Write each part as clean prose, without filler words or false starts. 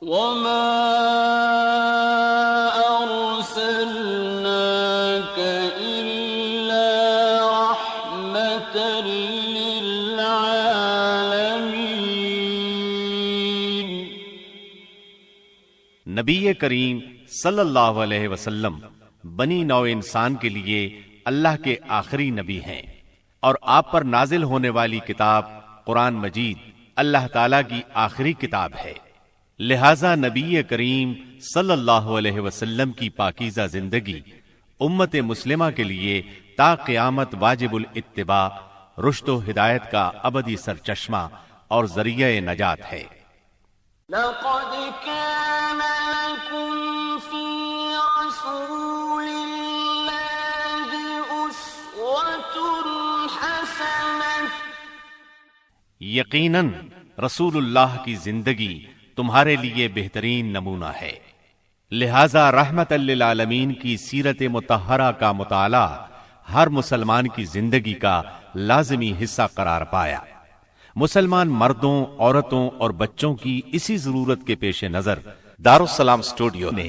وَمَا أَرْسَلْنَاكَ إِلَّا رَحْمَةً لِّلْعَالَمِينَ۔ نبی کریم صلی اللہ علیہ وسلم بنی نوع انسان کے لیے اللہ کے آخری نبی ہیں، اور آپ پر نازل ہونے والی کتاب قرآن مجید اللہ تعالیٰ کی آخری کتاب ہے۔ لہذا نبی کریم صلی اللہ علیہ وسلم کی پاکیزہ زندگی امت مسلمہ کے لیے تا قیامت واجب الاتباع، رشد و ہدایت کا ابدی سرچشمہ اور ذریعہ نجات ہے۔ لَقَدْ كَانَ لَكُمْ فِي رَسُولِ اللَّهِ أُسْوَةٌ حَسَنَةٌ۔ یقیناً رسول اللہ کی زندگی تمہارے لیے بہترین نمونہ ہے، لہذا رحمت للعالمین کی سیرت مطہرہ کا مطالعہ ہر مسلمان کی زندگی کا لازمی حصہ قرار پایا۔ مسلمان مردوں، عورتوں اور بچوں کی اسی ضرورت کے پیش نظر دارالسلام اسٹوڈیو نے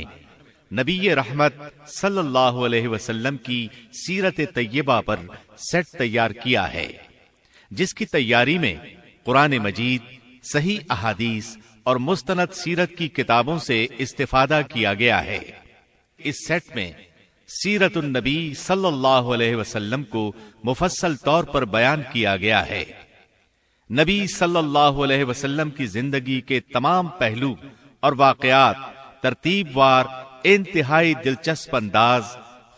نبی رحمت صلی اللہ علیہ وسلم کی سیرت طیبہ پر سیٹ تیار کیا ہے، جس کی تیاری میں قرآن مجید، صحیح احادیث اور مستند سیرت کی کتابوں سے استفادہ کیا گیا ہے۔ اس سیٹ میں سیرت النبی صلی اللہ علیہ وسلم کو مفصل طور پر بیان کیا گیا ہے۔ نبی صلی اللہ علیہ وسلم کی زندگی کے تمام پہلو اور واقعات ترتیب وار انتہائی دلچسپ انداز،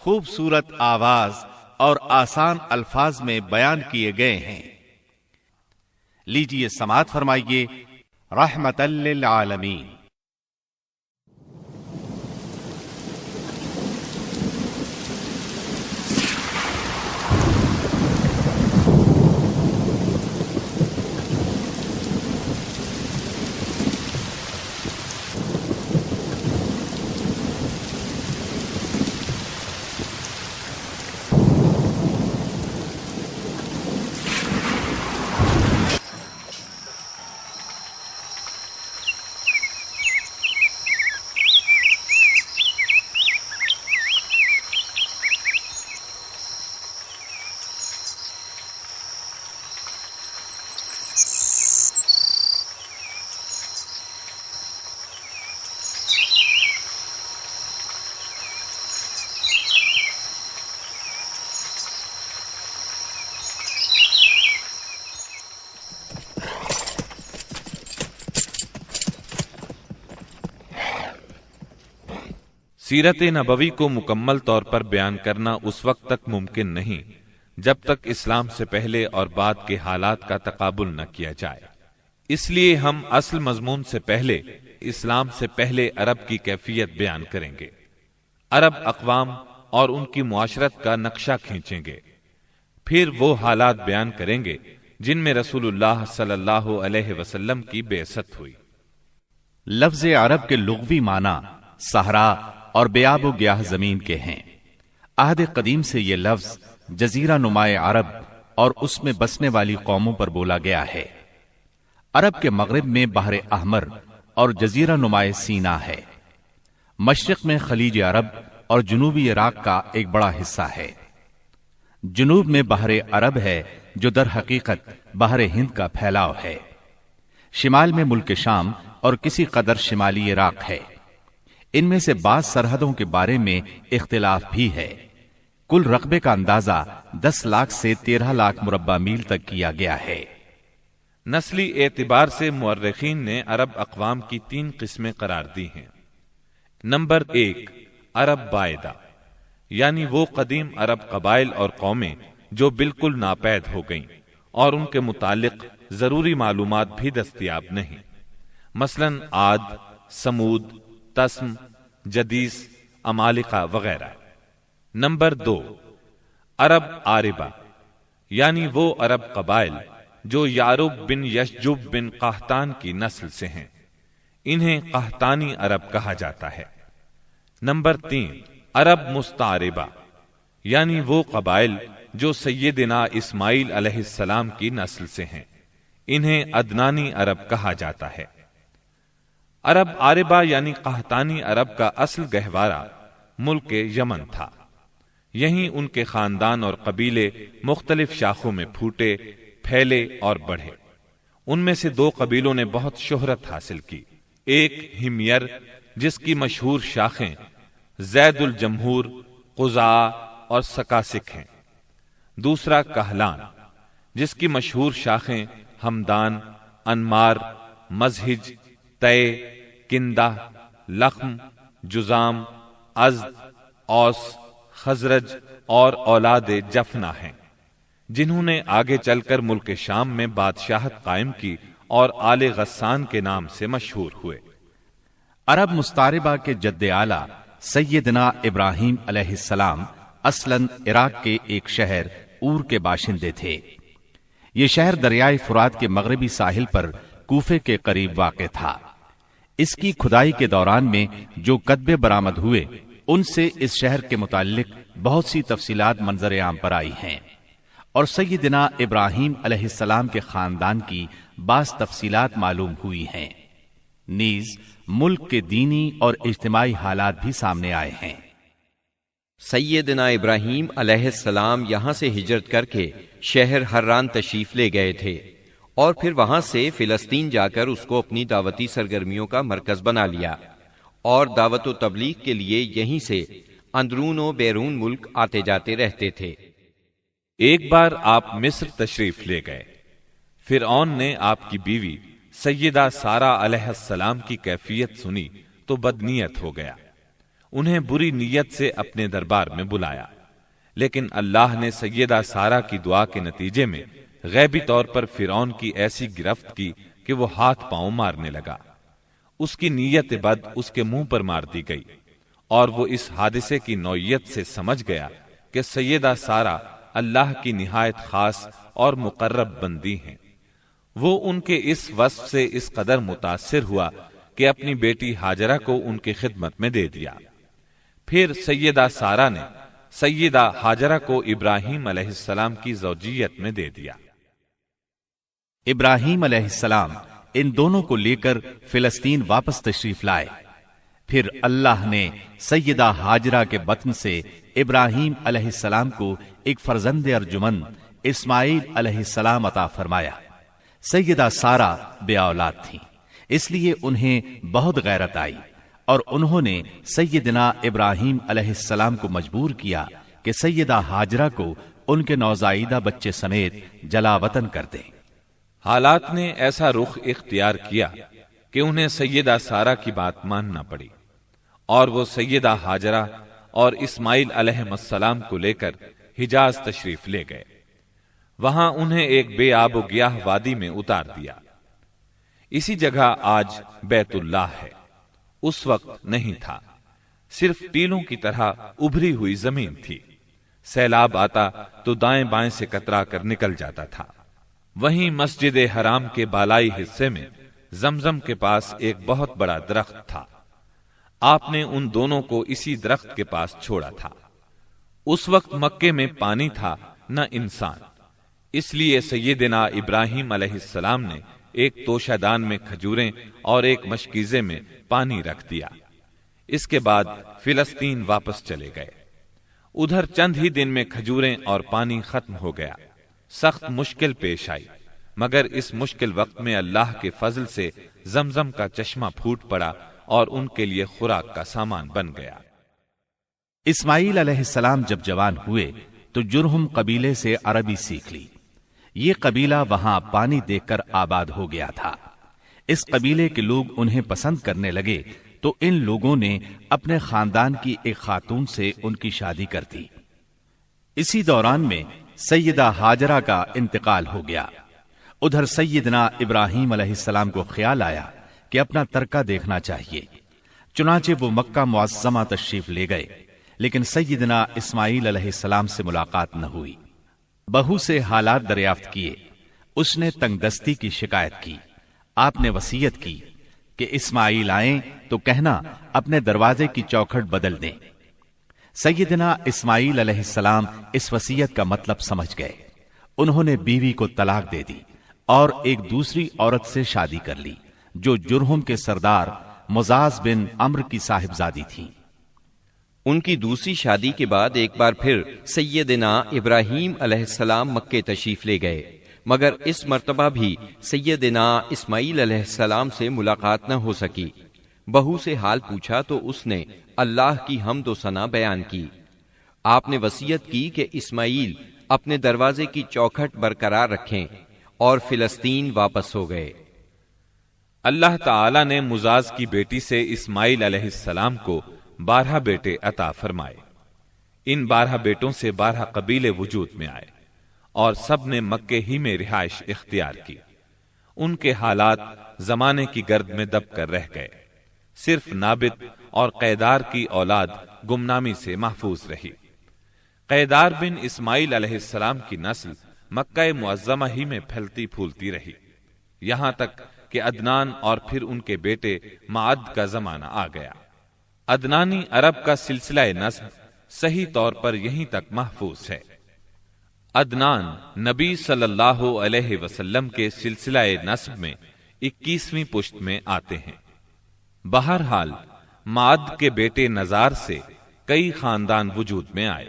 خوبصورت آواز اور آسان الفاظ میں بیان کیے گئے ہیں۔ لیجیے سماعت فرمائیے رحمت للعالمین۔ سیرت نبوی کو مکمل طور پر بیان کرنا اس وقت تک ممکن نہیں جب تک اسلام سے پہلے اور بعد کے حالات کا تقابل نہ کیا جائے۔ اس لیے ہم اصل مضمون سے پہلے اسلام سے پہلے عرب کی کیفیت بیان کریں گے، عرب اقوام اور ان کی معاشرت کا نقشہ کھینچیں گے، پھر وہ حالات بیان کریں گے جن میں رسول اللہ صلی اللہ علیہ وسلم کی بعثت ہوئی۔ لفظ عرب کے لغوی معنی صحرا اور بیاب و گیاہ زمین کے ہیں۔ عہد قدیم سے یہ لفظ جزیرہ نمائے عرب اور اس میں بسنے والی قوموں پر بولا گیا ہے۔ عرب کے مغرب میں بحر احمر اور جزیرہ نمائے سینا ہے۔ مشرق میں خلیج عرب اور جنوبی عراق کا ایک بڑا حصہ ہے۔ جنوب میں بحر عرب ہے جو در حقیقت بحر ہند کا پھیلاؤ ہے۔ شمال میں ملک شام اور کسی قدر شمالی عراق ہے۔ ان میں سے بعض سرحدوں کے بارے میں اختلاف بھی ہے۔ کل رقبے کا اندازہ 10 لاکھ سے 13 لاکھ مربع میل تک کیا گیا ہے۔ نسلی اعتبار سے مورخین نے عرب اقوام کی 3 قسمیں قرار دی ہیں۔ نمبر 1، عرب بائدہ، یعنی وہ قدیم عرب قبائل اور قومیں جو بالکل ناپید ہو گئیں اور ان کے متعلق ضروری معلومات بھی دستیاب نہیں، مثلا عاد، سمود، تسم، جدیس، عمالقہ وغیرہ۔ نمبر 2، عرب عاربہ، یعنی وہ عرب قبائل جو یعرب بن یشجب بن قحطان کی نسل سے ہیں، انہیں قحطانی عرب کہا جاتا ہے۔ نمبر 3، عرب مستعربہ، یعنی وہ قبائل جو سیدنا اسماعیل علیہ السلام کی نسل سے ہیں، انہیں عدنانی عرب کہا جاتا ہے۔ عرب عاربہ یعنی قحطانی عرب کا اصل گہوارہ ملک یمن تھا۔ یہیں ان کے خاندان اور قبیلے مختلف شاخوں میں پھوٹے، پھیلے اور بڑھے۔ ان میں سے 2 قبیلوں نے بہت شہرت حاصل کی، ایک ہمیر جس کی مشہور شاخیں زید الجمہور، قزاع اور سکاسک ہیں، دوسرا کہلان جس کی مشہور شاخیں ہمدان، انمار، مزہج، تے، کندہ، لخم، جزام، ازد، اوس، خزرج اور اولاد جفنا ہیں، جنہوں نے آگے چل کر ملک شام میں بادشاہت قائم کی اور آل غسان کے نام سے مشہور ہوئے۔ عرب مستعربہ کے جد اعلیٰ سیدنا ابراہیم علیہ السلام اصلاً عراق کے ایک شہر اور کے باشندے تھے۔ یہ شہر دریائے فرات کے مغربی ساحل پر کوفے کے قریب واقع تھا۔ اس کی کھدائی کے دوران میں جو کتبے برآمد ہوئے ان سے اس شہر کے متعلق بہت سی تفصیلات منظر عام پر آئی ہیں، اور سیدنا ابراہیم علیہ السلام کے خاندان کی بعض تفصیلات معلوم ہوئی ہیں۔ نیز ملک کے دینی اور اجتماعی حالات بھی سامنے آئے ہیں۔ سیدنا ابراہیم علیہ السلام یہاں سے ہجرت کر کے شہر حران تشریف لے گئے تھے، اور پھر وہاں سے فلسطین جا کر اس کو اپنی دعوتی سرگرمیوں کا مرکز بنا لیا، اور دعوت و تبلیغ کے لیے یہیں سے اندرون و بیرون ملک آتے جاتے رہتے تھے۔ ایک بار آپ مصر تشریف لے گئے۔ فرعون نے آپ کی بیوی سیدہ سارہ علیہ السلام کی کیفیت سنی تو بدنیت ہو گیا، انہیں بری نیت سے اپنے دربار میں بلایا، لیکن اللہ نے سیدہ سارہ کی دعا کے نتیجے میں غیبی طور پر فرعون کی ایسی گرفت کی کہ وہ ہاتھ پاؤں مارنے لگا۔ اس کی نیت بد اس کے منہ پر مار دی گئی، اور وہ اس حادثے کی نوعیت سے سمجھ گیا کہ سیدہ سارہ اللہ کی نہایت خاص اور مقرب بندی ہیں۔ وہ ان کے اس وصف سے اس قدر متاثر ہوا کہ اپنی بیٹی ہاجرہ کو ان کی خدمت میں دے دیا۔ پھر سیدہ سارہ نے سیدہ ہاجرہ کو ابراہیم علیہ السلام کی زوجیت میں دے دیا۔ ابراہیم علیہ السلام ان دونوں کو لے کر فلسطین واپس تشریف لائے۔ پھر اللہ نے سیدہ ہاجرہ کے بطن سے ابراہیم علیہ السلام کو ایک فرزند ارجمند اسماعیل علیہ السلام عطا فرمایا۔ سیدہ سارہ بے اولاد تھیں، اس لیے انہیں بہت غیرت آئی، اور انہوں نے سیدنا ابراہیم علیہ السلام کو مجبور کیا کہ سیدہ ہاجرہ کو ان کے نوزائیدہ بچے سمیت جلا وطن کر دیں۔ حالات نے ایسا رخ اختیار کیا کہ انہیں سیدہ سارہ کی بات ماننا پڑی، اور وہ سیدہ ہاجرہ اور اسماعیل علیہ السلام کو لے کر حجاز تشریف لے گئے۔ وہاں انہیں ایک بے آب و گیاہ وادی میں اتار دیا۔ اسی جگہ آج بیت اللہ ہے، اس وقت نہیں تھا، صرف ٹیلوں کی طرح ابھری ہوئی زمین تھی۔ سیلاب آتا تو دائیں بائیں سے کترا کر نکل جاتا تھا۔ وہیں مسجد حرام کے بالائی حصے میں زمزم کے پاس ایک بہت بڑا درخت تھا۔ آپ نے ان دونوں کو اسی درخت کے پاس چھوڑا تھا۔ اس وقت مکے میں پانی تھا نہ انسان، اس لیے سیدنا ابراہیم علیہ السلام نے ایک توشہ دان میں کھجوریں اور ایک مشکیزے میں پانی رکھ دیا۔ اس کے بعد فلسطین واپس چلے گئے۔ ادھر چند ہی دن میں کھجوریں اور پانی ختم ہو گیا۔ سخت مشکل پیش آئی، مگر اس مشکل وقت میں اللہ کے فضل سے زمزم کا چشمہ پھوٹ پڑا اور ان کے لیے خوراک کا سامان بن گیا۔ اسماعیل علیہ السلام جب جوان ہوئے تو جرہم قبیلے سے عربی سیکھ لی۔ یہ قبیلہ وہاں پانی دیکھ کر آباد ہو گیا تھا۔ اس قبیلے کے لوگ انہیں پسند کرنے لگے تو ان لوگوں نے اپنے خاندان کی ایک خاتون سے ان کی شادی کر دی۔ اسی دوران میں سیدہ ہاجرہ کا انتقال ہو گیا۔ ادھر سیدنا ابراہیم علیہ السلام کو خیال آیا کہ اپنا ترکہ دیکھنا چاہیے، چنانچہ وہ مکہ معظمہ تشریف لے گئے، لیکن سیدنا اسماعیل علیہ السلام سے ملاقات نہ ہوئی۔ بہو سے حالات دریافت کیے، اس نے تنگ دستی کی شکایت کی۔ آپ نے وصیت کی کہ اسماعیل آئیں تو کہنا اپنے دروازے کی چوکھٹ بدل دیں۔ سیدنا اسماعیل علیہ السلام اس وصیت کا مطلب سمجھ گئے۔ انہوں نے بیوی کو طلاق دے دی اور ایک دوسری عورت سے شادی کر لی جو جرہم کے سردار مزاز بن عمرو کی صاحبزادی تھیں۔ ان کی دوسری شادی کے بعد ایک بار پھر سیدنا ابراہیم علیہ السلام مکے تشریف لے گئے، مگر اس مرتبہ بھی سیدنا اسماعیل علیہ السلام سے ملاقات نہ ہو سکی۔ بہو سے حال پوچھا تو اس نے اللہ کی حمد و ثنا بیان کی۔ آپ نے وصیت کی کہ اسماعیل اپنے دروازے کی چوکھٹ برقرار رکھیں، اور فلسطین واپس ہو گئے۔ اللہ تعالی نے مزاز کی بیٹی سے اسماعیل علیہ السلام کو 12 بیٹے عطا فرمائے۔ ان 12 بیٹوں سے 12 قبیلے وجود میں آئے اور سب نے مکے ہی میں رہائش اختیار کی۔ ان کے حالات زمانے کی گرد میں دب کر رہ گئے، صرف نابت اور قیدار کی اولاد گمنامی سے محفوظ رہی۔ قیدار بن اسماعیل علیہ السلام کی نسل مکہ معظمہ ہی میں پھیلتی پھولتی رہی، یہاں تک کہ عدنان اور پھر ان کے بیٹے معد کا زمانہ آ گیا۔ عدنانی عرب کا سلسلہ نسب صحیح طور پر یہیں تک محفوظ ہے۔ عدنان نبی صلی اللہ علیہ وسلم کے سلسلہ نسب میں 21ویں پشت میں آتے ہیں۔ بہرحال معد کے بیٹے نزار سے کئی خاندان وجود میں آئے۔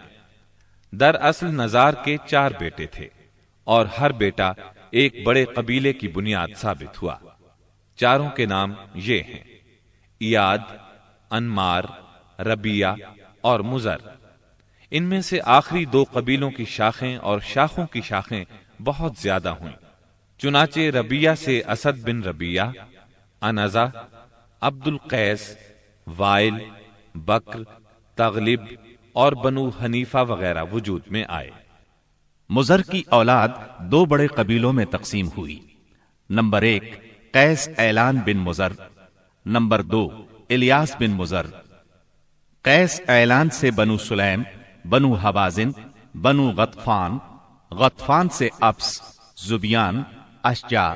دراصل نزار کے 4 بیٹے تھے اور ہر بیٹا ایک بڑے قبیلے کی بنیاد ثابت ہوا۔ چاروں کے نام یہ ہیں: ایاد، انمار، ربیہ اور مزر۔ ان میں سے آخری 2 قبیلوں کی شاخیں اور شاخوں کی شاخیں بہت زیادہ ہوئیں۔ چنانچہ ربیہ سے اسد بن ربیہ، انزا، عبد القیس، وائل، بکر، تغلب اور بنو حنیفہ وغیرہ وجود میں آئے۔ مزر کی اولاد 2 بڑے قبیلوں میں تقسیم ہوئی۔ نمبر 1 قیس اعلان بن مزر، نمبر 2 الیاس بن مزر۔ قیس اعلان سے بنو سلیم، بنو حوازن، بنو غطفان، غطفان سے ابس، زبیان، اشجع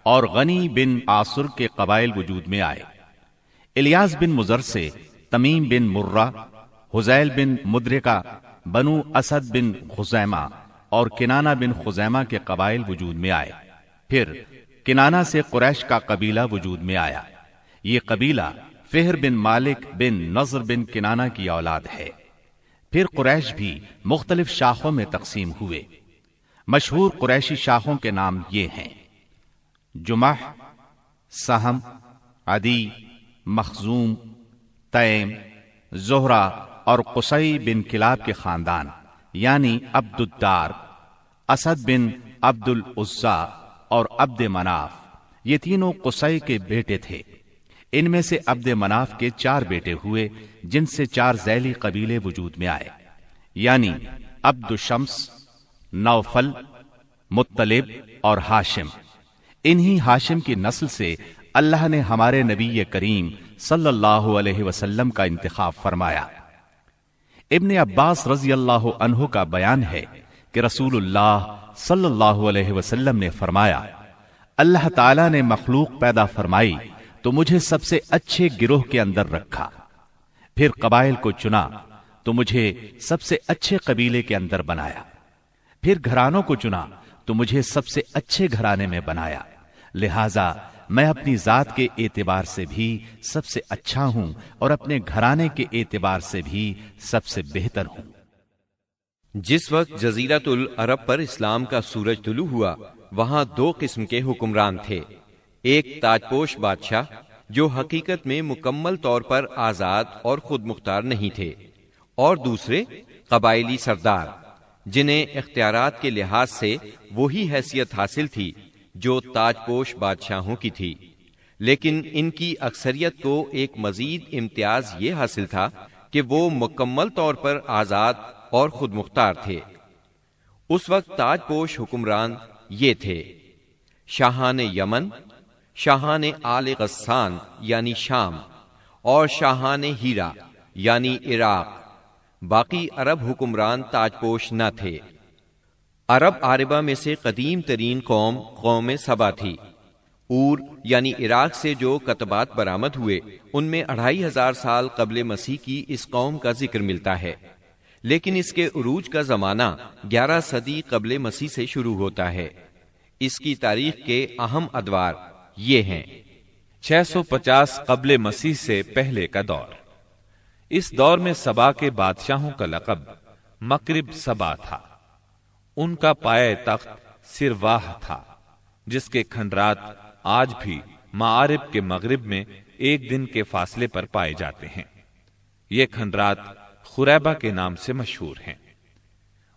اور غنی بن عاصر کے قبائل وجود میں آئے۔ الیاس بن مزر سے تمیم بن مرہ، حزیل بن مدرکہ، بنو اسد بن خزیمہ اور کنانہ بن خزیمہ کے قبائل وجود میں آئے۔ پھر کنانہ سے قریش کا قبیلہ وجود میں آیا۔ یہ قبیلہ فہر بن مالک بن نضر بن کنانہ کی اولاد ہے۔ پھر قریش بھی مختلف شاخوں میں تقسیم ہوئے۔ مشہور قریشی شاخوں کے نام یہ ہیں: جمح، سہم، عدی، مخزوم، تیم، زہرہ اور قصی بن کلاب کے خاندان، یعنی عبد الدار، اسد بن عبد العزا اور عبد مناف۔ یہ تینوں قصی کے بیٹے تھے۔ ان میں سے عبد مناف کے 4 بیٹے ہوئے، جن سے 4 ذیلی قبیلے وجود میں آئے، یعنی عبد شمس، نوفل، مطلب اور ہاشم۔ انہی ہاشم کی نسل سے اللہ نے ہمارے نبی کریم صلی اللہ علیہ وسلم کا انتخاب فرمایا۔ ابن عباس رضی اللہ عنہ کا بیان ہے کہ رسول اللہ صلی اللہ علیہ وسلم نے فرمایا، اللہ تعالیٰ نے مخلوق پیدا فرمائی تو مجھے سب سے اچھے گروہ کے اندر رکھا، پھر قبائل کو چنا تو مجھے سب سے اچھے قبیلے کے اندر بنایا، پھر گھرانوں کو چنا تو مجھے سب سے اچھے گھرانے میں بنایا، لہذا میں اپنی ذات کے اعتبار سے بھی سب سے اچھا ہوں اور اپنے گھرانے کے اعتبار سے بھی سب سے بہتر ہوں۔ جس وقت جزیرۃ العرب پر اسلام کا سورج طلوع ہوا، وہاں 2 قسم کے حکمران تھے۔ ایک تاجپوش بادشاہ جو حقیقت میں مکمل طور پر آزاد اور خود مختار نہیں تھے، اور دوسرے قبائلی سردار جنہیں اختیارات کے لحاظ سے وہی حیثیت حاصل تھی جو تاجپوش بادشاہوں کی تھی، لیکن ان کی اکثریت کو ایک مزید امتیاز یہ حاصل تھا کہ وہ مکمل طور پر آزاد اور خود مختار تھے۔ اس وقت تاجپوش حکمران یہ تھے: شاہان یمن، شاہان آل غسان یعنی شام، اور شاہان ہیرا یعنی عراق۔ باقی عرب حکمران تاجپوش نہ تھے۔ عرب عاربہ میں سے قدیم ترین قوم سبا تھی۔ اور یعنی عراق سے جو کتبات برآمد ہوئے، ان میں 2500 سال قبل مسیح کی اس قوم کا ذکر ملتا ہے، لیکن اس کے عروج کا زمانہ 11 صدی قبل مسیح سے شروع ہوتا ہے۔ اس کی تاریخ کے اہم ادوار یہ ہیں: 650 قبل مسیح سے پہلے کا دور۔ اس دور میں سبا کے بادشاہوں کا لقب مکرب سبا تھا۔ ان کا پایہ تخت سرواہ تھا، جس کے کھنڈرات آج بھی معارب کے مغرب میں ایک دن کے فاصلے پر پائے جاتے ہیں۔ یہ کھنڈرات خریبہ کے نام سے مشہور ہیں۔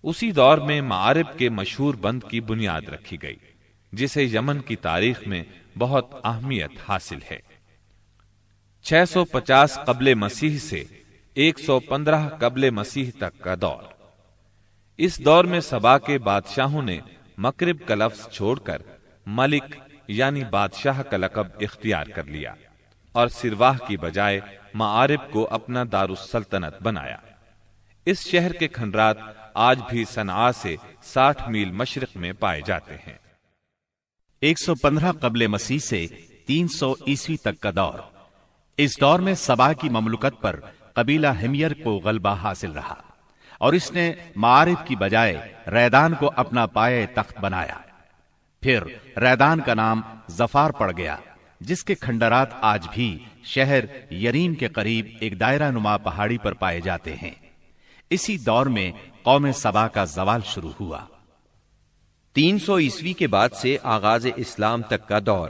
اسی دور میں معارب کے مشہور بند کی بنیاد رکھی گئی، جسے یمن کی تاریخ میں بہت اہمیت حاصل ہے۔ 650 قبل مسیح سے 115 قبل مسیح تک کا دور۔ اس دور میں سبا کے بادشاہوں نے مکرب کا لفظ چھوڑ کر ملک یعنی بادشاہ کا لقب اختیار کر لیا اور سرواہ کی بجائے معارب کو اپنا دارالسلطنت بنایا۔ اس شہر کے کھنڈرات آج بھی صنعاء سے 60 میل مشرق میں پائے جاتے ہیں۔ 115 قبل مسیح سے 300 عیسوی تک کا دور۔ اس دور میں سبا کی مملکت پر قبیلہ ہمیر کو غلبہ حاصل رہا اور اس نے معارب کی بجائے ریدان کو اپنا پایہ تخت بنایا۔ پھر ریدان کا نام ظفار پڑ گیا، جس کے کھنڈرات آج بھی شہر یریم کے قریب ایک دائرہ نما پہاڑی پر پائے جاتے ہیں۔ اسی دور میں قوم سبا کا زوال شروع ہوا۔ 300 عیسوی کے بعد سے آغاز اسلام تک کا دور۔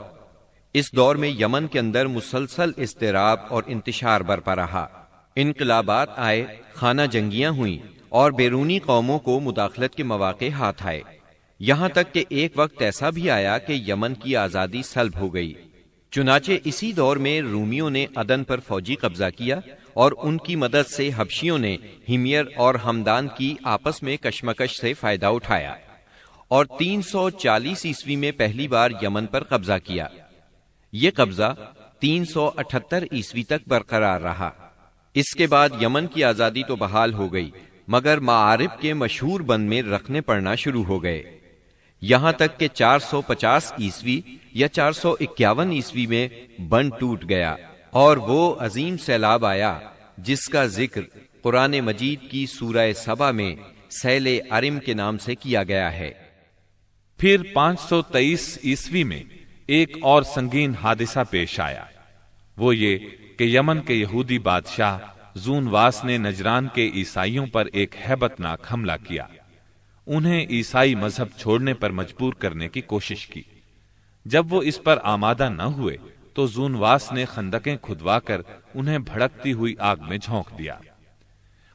اس دور میں یمن کے اندر مسلسل اضطراب اور انتشار برپا رہا۔ انقلابات آئے، خانہ جنگیاں ہوئیں اور بیرونی قوموں کو مداخلت کے مواقع ہاتھ آئے، یہاں تک کہ ایک وقت ایسا بھی آیا کہ یمن کی آزادی سلب ہو گئی۔ چنانچہ اسی دور میں رومیوں نے عدن پر فوجی قبضہ کیا اور ان کی مدد سے حبشیوں نے ہمیر اور ہمدان کی آپس میں کشمکش سے فائدہ اٹھایا اور 340 عیسوی میں پہلی بار یمن پر قبضہ کیا۔ یہ قبضہ 378 عیسوی تک برقرار رہا۔ اس کے بعد یمن کی آزادی تو بحال ہو گئی، مگر معارب کے مشہور بند میں رکھنے پڑنا شروع ہو گئے، یہاں تک کہ 450 عیسوی یا 451 عیسوی میں بند ٹوٹ گیا اور وہ عظیم سیلاب آیا جس کا ذکر قرآن مجید کی سورہ سبا میں سیل ارم کے نام سے کیا گیا ہے۔ پھر 523 عیسوی میں ایک اور سنگین حادثہ پیش آیا، وہ یہ کہ یمن کے یہودی بادشاہ زونواس نے نجران کے عیسائیوں پر ایک ہیبت ناک حملہ کیا۔ انہیں عیسائی مذہب چھوڑنے پر مجبور کرنے کی کوشش کی۔ جب وہ اس پر آمادہ نہ ہوئے تو زونواس نے خندقیں کھدوا کر انہیں بھڑکتی ہوئی آگ میں جھونک دیا۔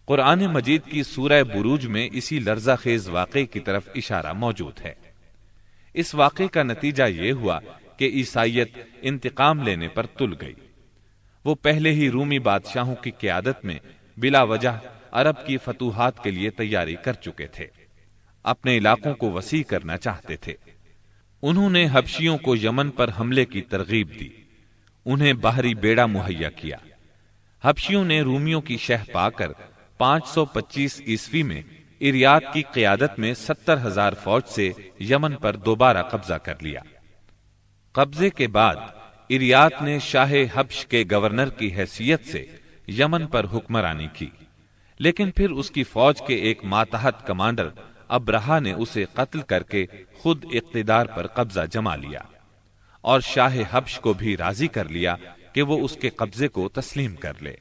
قرآن مجید کی سورہ بروج میں اسی لرزہ خیز واقعے کی طرف اشارہ موجود ہے۔ اس واقعے کا نتیجہ یہ ہوا کہ عیسائیت انتقام لینے پر تل گئی۔ وہ پہلے ہی رومی بادشاہوں کی قیادت میں بلا وجہ عرب کی فتوحات کے لیے تیاری کر چکے تھے، اپنے علاقوں کو وسیع کرنا چاہتے تھے۔ انہوں نے حبشیوں کو یمن پر حملے کی ترغیب دی، انہیں باہری بیڑا مہیا کیا۔ حبشیوں نے رومیوں کی شہ پا کر 525 عیسوی میں اریات کی قیادت میں 70,000 فوج سے یمن پر دوبارہ قبضہ کر لیا۔ قبضے کے بعد اریات نے شاہ حبش کے گورنر کی حیثیت سے یمن پر حکمرانی کی، لیکن پھر اس کی فوج کے ایک ماتحت کمانڈر ابرہا نے اسے قتل کر کے خود اقتدار پر قبضہ جما لیا اور شاہ حبش کو بھی راضی کر لیا کہ وہ اس کے قبضے کو تسلیم کر لے۔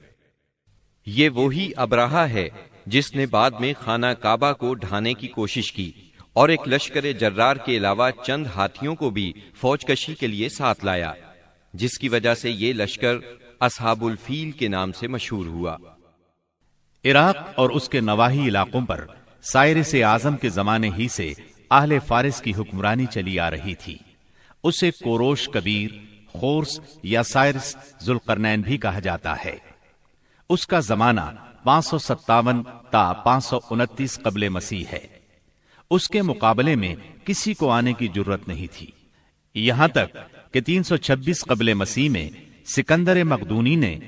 یہ وہی ابرہا ہے جس نے بعد میں خانہ کعبہ کو ڈھانے کی کوشش کی اور ایک لشکر جرار کے علاوہ چند ہاتھیوں کو بھی فوج کشی کے لیے ساتھ لایا، جس کی وجہ سے یہ لشکر اصحاب الفیل کے نام سے مشہور ہوا۔ عراق اور اس کے نواحی علاقوں پر سائرس اعظم کے زمانے ہی سے اہل فارس کی حکمرانی چلی آ رہی تھی۔ اسے کوروش کبیر، خورس یا سائرس ذوالقرنین بھی کہا جاتا ہے۔ اس کا زمانہ 557 تا 529 قبل مسیح ہے۔ اس کے مقابلے میں کسی کو آنے کی جرت نہیں تھی، یہاں تک کہ 326 قبل مسیح میں سکندر مقدونی نے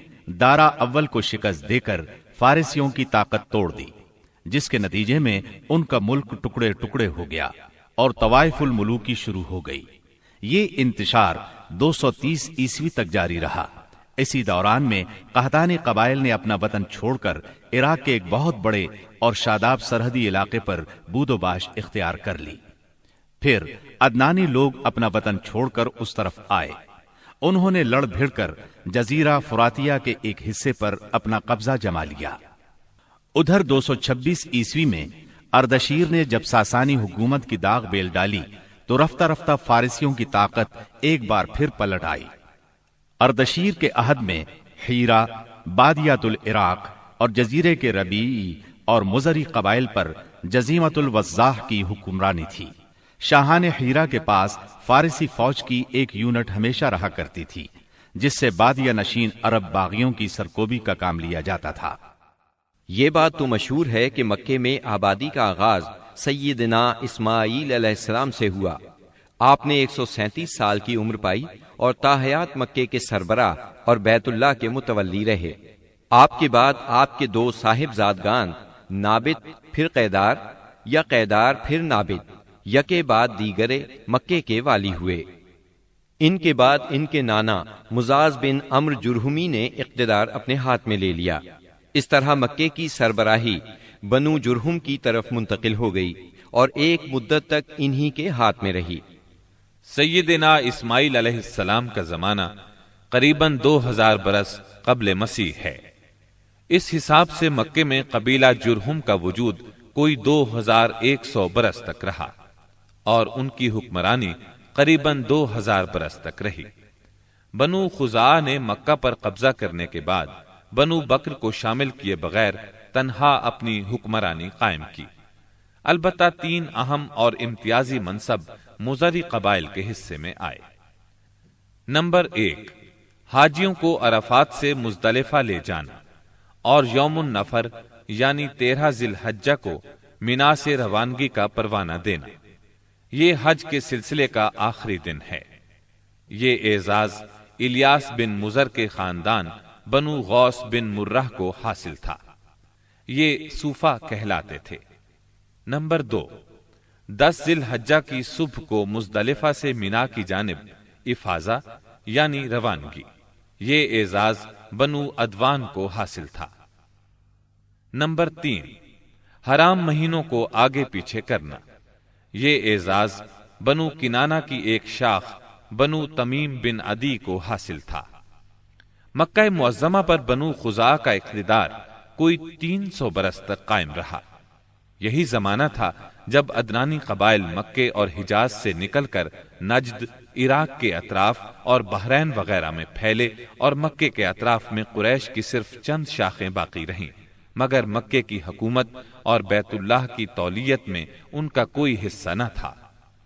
دارا اول کو شکست دے کر فارسیوں کی طاقت توڑ دی، جس کے نتیجے میں ان کا ملک ٹکڑے ٹکڑے ہو گیا اور طوائف الملوکی شروع ہو گئی۔ یہ انتشار 230 عیسوی تک جاری رہا۔ اسی دوران میں قحطانی قبائل نے اپنا وطن چھوڑ کر عراق کے ایک بہت بڑے اور شاداب سرحدی علاقے پر بود و باش اختیار کر لی۔ پھر عدنانی لوگ اپنا وطن چھوڑ کر اس طرف آئے انہوں نے لڑ بھیڑ کر جزیرہ فراتیہ کے ایک حصے پر اپنا قبضہ جما لیا۔ ادھر 226 عیسوی میں اردشیر نے جب ساسانی حکومت کی داغ بیل ڈالی تو رفتہ رفتہ فارسیوں کی طاقت ایک بار پھر پلٹ آئی۔ اردشیر کے عہد میں حیرہ، بادیات العراق اور جزیرے کے ربیعی اور مزری قبائل پر جزیمت الوضاح کی حکمرانی تھی۔ شاہان حیرہ کے پاس فارسی فوج کی ایک یونٹ ہمیشہ رہا کرتی تھی، جس سے بادیہ نشین عرب باغیوں کی سرکوبی کا کام لیا جاتا تھا۔ یہ بات تو مشہور ہے کہ مکے میں آبادی کا آغاز سیدنا اسماعیل علیہ السلام سے ہوا۔ آپ نے 137 سال کی عمر پائی اور تاحیات مکے کے سربراہ اور بیت اللہ کے متولی رہے۔ آپ کے بعد آپ کے 2 صاحبزادگان نابت پھر قیدار یا قیدار پھر نابت یکے بعد دیگرے مکے کے والی ہوئے۔ ان کے بعد ان کے نانا مزاز بن عمرو جرہمی نے اقتدار اپنے ہاتھ میں لے لیا۔ اس طرح مکے کی سربراہی بنو جرہم کی طرف منتقل ہو گئی اور ایک مدت تک انہی کے ہاتھ میں رہی۔ سیدنا اسماعیل علیہ السلام کا زمانہ قریباً 2000 برس قبل مسیح ہے۔ اس حساب سے مکے میں قبیلہ جرہم کا وجود کوئی 2100 برس تک رہا اور ان کی حکمرانی قریباً 2000 برس تک رہی۔ بنو خزاعہ نے مکہ پر قبضہ کرنے کے بعد بنو بکر کو شامل کیے بغیر تنہا اپنی حکمرانی قائم کی۔ البتہ 3 اہم اور امتیازی منصب مزری قبائل کے حصے میں آئے۔ نمبر 1، حاجیوں کو عرفات سے مزدلفہ لے جانا اور یوم النفر یعنی 13 ذی الحجہ کو مینا سے روانگی کا پروانہ دینا۔ یہ حج کے سلسلے کا آخری دن ہے۔ یہ اعزاز الیاس بن مزر کے خاندان بنو غوث بن مرہ کو حاصل تھا۔ یہ صوفہ کہلاتے تھے۔ نمبر 2، 10 ذی الحجہ کی صبح کو مزدلفہ سے مینا کی جانب افاضہ یعنی روانگی۔ یہ اعزاز بنو عدوان کو حاصل تھا۔ نمبر 3، حرام مہینوں کو آگے پیچھے کرنا۔ یہ اعزاز بنو کنانہ کی ایک شاخ بنو تمیم بن عدی کو حاصل تھا۔ مکہ معظمہ پر بنو خزاعہ کا اقتدار کوئی 300 برس تک قائم رہا۔ یہی زمانہ تھا جب عدنانی قبائل مکے اور حجاز سے نکل کر نجد، عراق کے اطراف اور بحرین وغیرہ میں پھیلے اور مکے کے اطراف میں قریش کی صرف چند شاخیں باقی رہیں، مگر مکے کی حکومت اور بیت اللہ کی تولیت میں ان کا کوئی حصہ نہ تھا،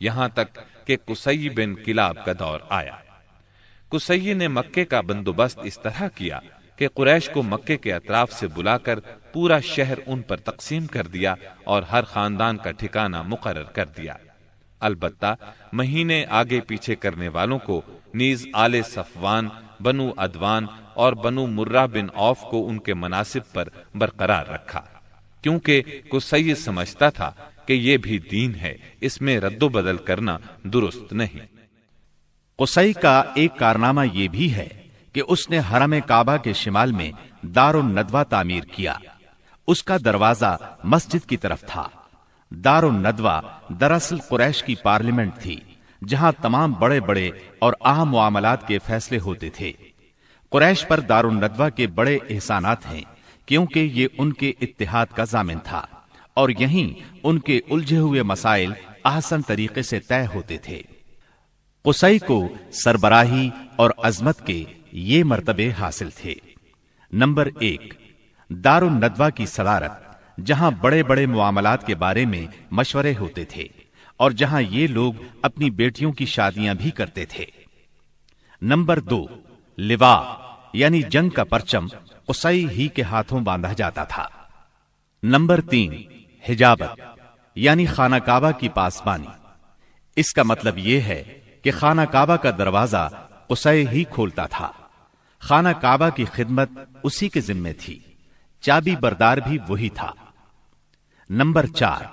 یہاں تک کہ قصی بن کلاب کا دور آیا۔ قصی نے مکے کا بندوبست اس طرح کیا کہ قریش کو مکے کے اطراف سے بلا کر پورا شہر ان پر تقسیم کر دیا اور ہر خاندان کا ٹھکانہ مقرر کر دیا۔ البتہ مہینے آگے پیچھے کرنے والوں کو نیز آل صفوان، بنو عدوان اور بنو مرہ بن عوف کو ان کے مناصب پر برقرار رکھا، کیونکہ قصی سمجھتا تھا کہ یہ بھی دین ہے، اس میں رد و بدل کرنا درست نہیں۔ قصی کا ایک کارنامہ یہ بھی ہے کہ اس نے حرم کعبہ کے شمال میں دار الندوہ تعمیر کیا۔ اس کا دروازہ مسجد کی طرف تھا۔ دار الندوہ دراصل قریش کی پارلیمنٹ تھی، جہاں تمام بڑے بڑے اور اہم معاملات کے فیصلے ہوتے تھے۔ قریش پر دار الندوہ کے بڑے احسانات ہیں، کیونکہ یہ ان کے اتحاد کا ضامن تھا اور یہیں ان کے الجھے ہوئے مسائل احسن طریقے سے طے ہوتے تھے۔ قصی کو سربراہی اور عظمت کے یہ مرتبے حاصل تھے۔ نمبر 1، دار الندوہ کی صدارت، جہاں بڑے بڑے معاملات کے بارے میں مشورے ہوتے تھے اور جہاں یہ لوگ اپنی بیٹیوں کی شادیاں بھی کرتے تھے۔ نمبر 2، لوا یعنی جنگ کا پرچم قصی ہی کے ہاتھوں باندھا جاتا تھا۔ نمبر 3، حجابت یعنی خانہ کعبہ کی پاسبانی۔ اس کا مطلب یہ ہے کہ خانہ کعبہ کا دروازہ قصی ہی کھولتا تھا۔ خانہ کعبہ کی خدمت اسی کے ذمے تھی، چابی بردار بھی وہی تھا۔ نمبر 4،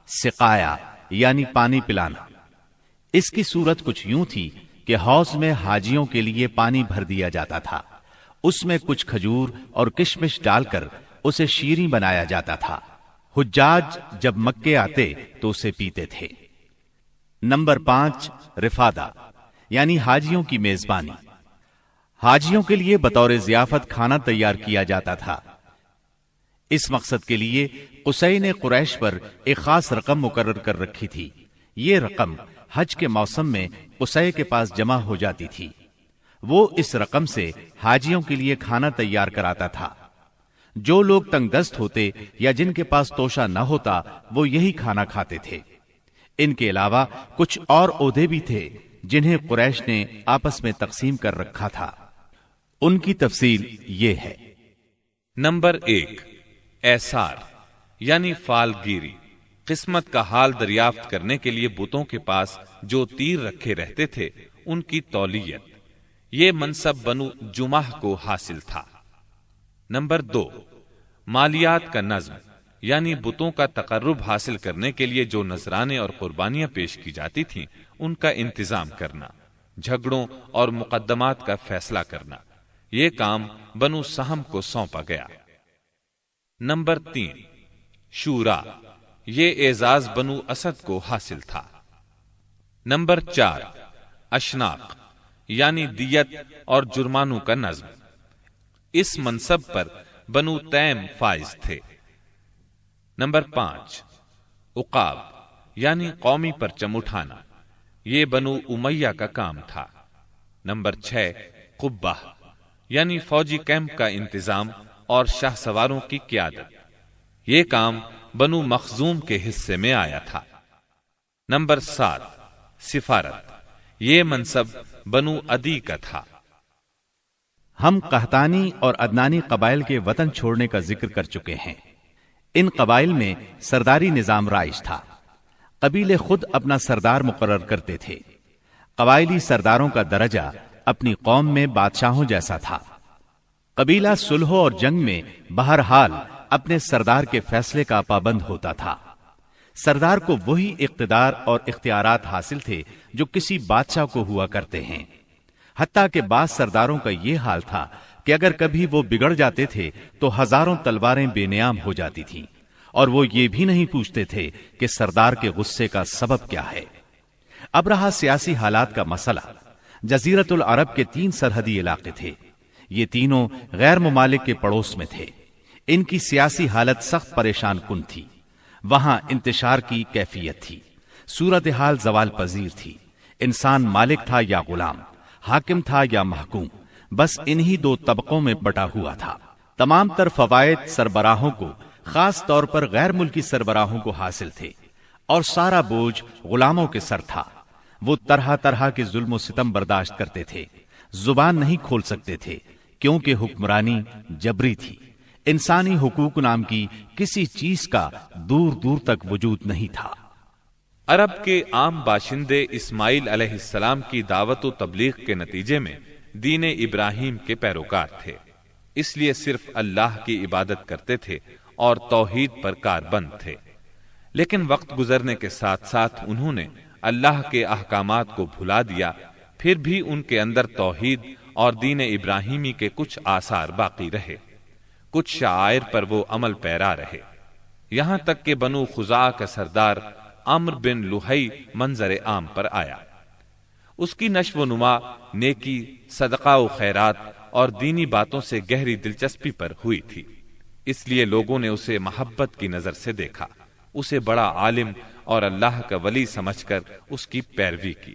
سقایا یعنی پانی پلانا۔ اس کی صورت کچھ یوں تھی کہ حوض میں حاجیوں کے لیے پانی بھر دیا جاتا تھا، اس میں کچھ کھجور اور کشمش ڈال کر اسے شیریں بنایا جاتا تھا۔ حجاج جب مکے آتے تو اسے پیتے تھے۔ نمبر 5، رفادہ یعنی حاجیوں کی میزبانی۔ حاجیوں کے لیے بطور ضیافت کھانا تیار کیا جاتا تھا۔ اس مقصد کے لیے قصی نے قریش پر ایک خاص رقم مقرر کر رکھی تھی۔ یہ رقم حج کے موسم میں قصی کے پاس جمع ہو جاتی تھی۔ وہ اس رقم سے حاجیوں کے لیے کھانا تیار کراتا تھا۔ جو لوگ تنگ دست ہوتے یا جن کے پاس توشہ نہ ہوتا وہ یہی کھانا کھاتے تھے۔ ان کے علاوہ کچھ اور عہدے بھی تھے جنہیں قریش نے آپس میں تقسیم کر رکھا تھا۔ ان کی تفصیل یہ ہے۔ نمبر 1، ایثار یعنی فال گیری، قسمت کا حال دریافت کرنے کے لیے بتوں کے پاس جو تیر رکھے رہتے تھے ان کی تولیت۔ یہ منصب بنو جمح کو حاصل تھا۔ نمبر 2، مالیات کا نظم یعنی بتوں کا تقرب حاصل کرنے کے لیے جو نذرانے اور قربانیاں پیش کی جاتی تھیں ان کا انتظام کرنا، جھگڑوں اور مقدمات کا فیصلہ کرنا۔ یہ کام بنو سہم کو سونپا گیا۔ نمبر 3، شورا، یہ اعزاز بنو اسد کو حاصل تھا۔ نمبر 4، اشناق یعنی دیت اور جرمانوں کا نظم۔ اس منصب پر بنو تیم فائز تھے۔ نمبر 5، عقاب یعنی قومی پرچم اٹھانا، یہ بنو امیہ کا کام تھا۔ نمبر 6، قبہ یعنی فوجی کیمپ کا انتظام اور شاہ سواروں کی قیادت، یہ کام بنو مخزوم کے حصے میں آیا تھا۔ نمبر 7، سفارت، یہ منصب بنو عدی کا تھا۔ ہم قحطانی اور عدنانی قبائل کے وطن چھوڑنے کا ذکر کر چکے ہیں۔ ان قبائل میں سرداری نظام رائج تھا۔ قبیلے خود اپنا سردار مقرر کرتے تھے۔ قبائلی سرداروں کا درجہ اپنی قوم میں بادشاہوں جیسا تھا۔ قبیلہ صلح اور جنگ میں بہرحال اپنے سردار کے فیصلے کا پابند ہوتا تھا۔ سردار کو وہی اقتدار اور اختیارات حاصل تھے جو کسی بادشاہ کو ہوا کرتے ہیں۔ حتیٰ کہ بعض سرداروں کا یہ حال تھا کہ اگر کبھی وہ بگڑ جاتے تھے تو ہزاروں تلواریں بے نیام ہو جاتی تھیں، اور وہ یہ بھی نہیں پوچھتے تھے کہ سردار کے غصے کا سبب کیا ہے۔ اب رہا سیاسی حالات کا مسئلہ۔ جزیرت العرب کے 3 سرحدی علاقے تھے۔ یہ تینوں غیر ممالک کے پڑوس میں تھے۔ ان کی سیاسی حالت سخت پریشان کن تھی۔ وہاں انتشار کی کیفیت تھی۔ صورتحال زوال پذیر تھی۔ انسان مالک تھا یا غلام، حاکم تھا یا محکوم، بس انہی 2 طبقوں میں بٹا ہوا تھا۔ تمام تر فوائد سربراہوں کو، خاص طور پر غیر ملکی سربراہوں کو حاصل تھے، اور سارا بوجھ غلاموں کے سر تھا۔ وہ طرح طرح کے ظلم و ستم برداشت کرتے تھے، زبان نہیں کھول سکتے تھے کیونکہ حکمرانی جبری تھی۔ انسانی حقوق نام کی کسی چیز کا دور دور تک وجود نہیں تھا۔ عرب کے عام باشندے اسماعیل علیہ السلام کی دعوت و تبلیغ کے نتیجے میں دین ابراہیم کے پیروکار تھے، اس لیے صرف اللہ کی عبادت کرتے تھے اور توحید پر کاربند تھے۔ لیکن وقت گزرنے کے ساتھ ساتھ انہوں نے اللہ کے احکامات کو بھلا دیا، پھر بھی ان کے اندر توحید اور دین ابراہیمی کے کچھ آثار باقی رہے، کچھ شعائر پر وہ عمل پیرا رہے، یہاں تک کہ بنو خزاعہ کا سردار عمرو بن لوہی منظر عام پر آیا۔ اس کی نشو و نما نیکی، صدقہ و خیرات اور دینی باتوں سے گہری دلچسپی پر ہوئی تھی، اس لیے لوگوں نے اسے محبت کی نظر سے دیکھا، اسے بڑا عالم اور اللہ کا ولی سمجھ کر اس کی پیروی کی۔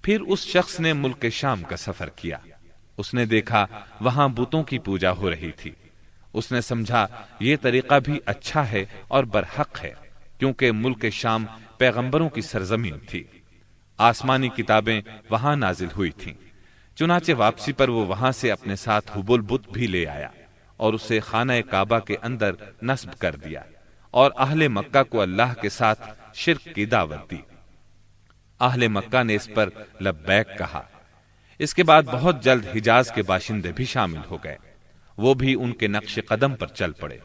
پھر اس شخص نے ملک شام کا سفر کیا۔ اس نے دیکھا وہاں بتوں کی پوجا ہو رہی تھی۔ اس نے سمجھا یہ طریقہ بھی اچھا ہے اور برحق ہے، کیونکہ ملک شام پیغمبروں کی سرزمین تھی، آسمانی کتابیں وہاں نازل ہوئی تھیں۔ چنانچہ واپسی پر وہ وہاں سے اپنے ساتھ حبل بت بھی لے آیا اور اسے خانہ کعبہ کے اندر نصب کر دیا، اور اہل مکہ کو اللہ کے ساتھ شرک کی دعوت دی۔ اہل مکہ نے اس پر لبیک کہا۔ اس کے بعد بہت جلد حجاز کے باشندے بھی شامل ہو گئے، وہ بھی ان کے نقش قدم پر چل پڑے۔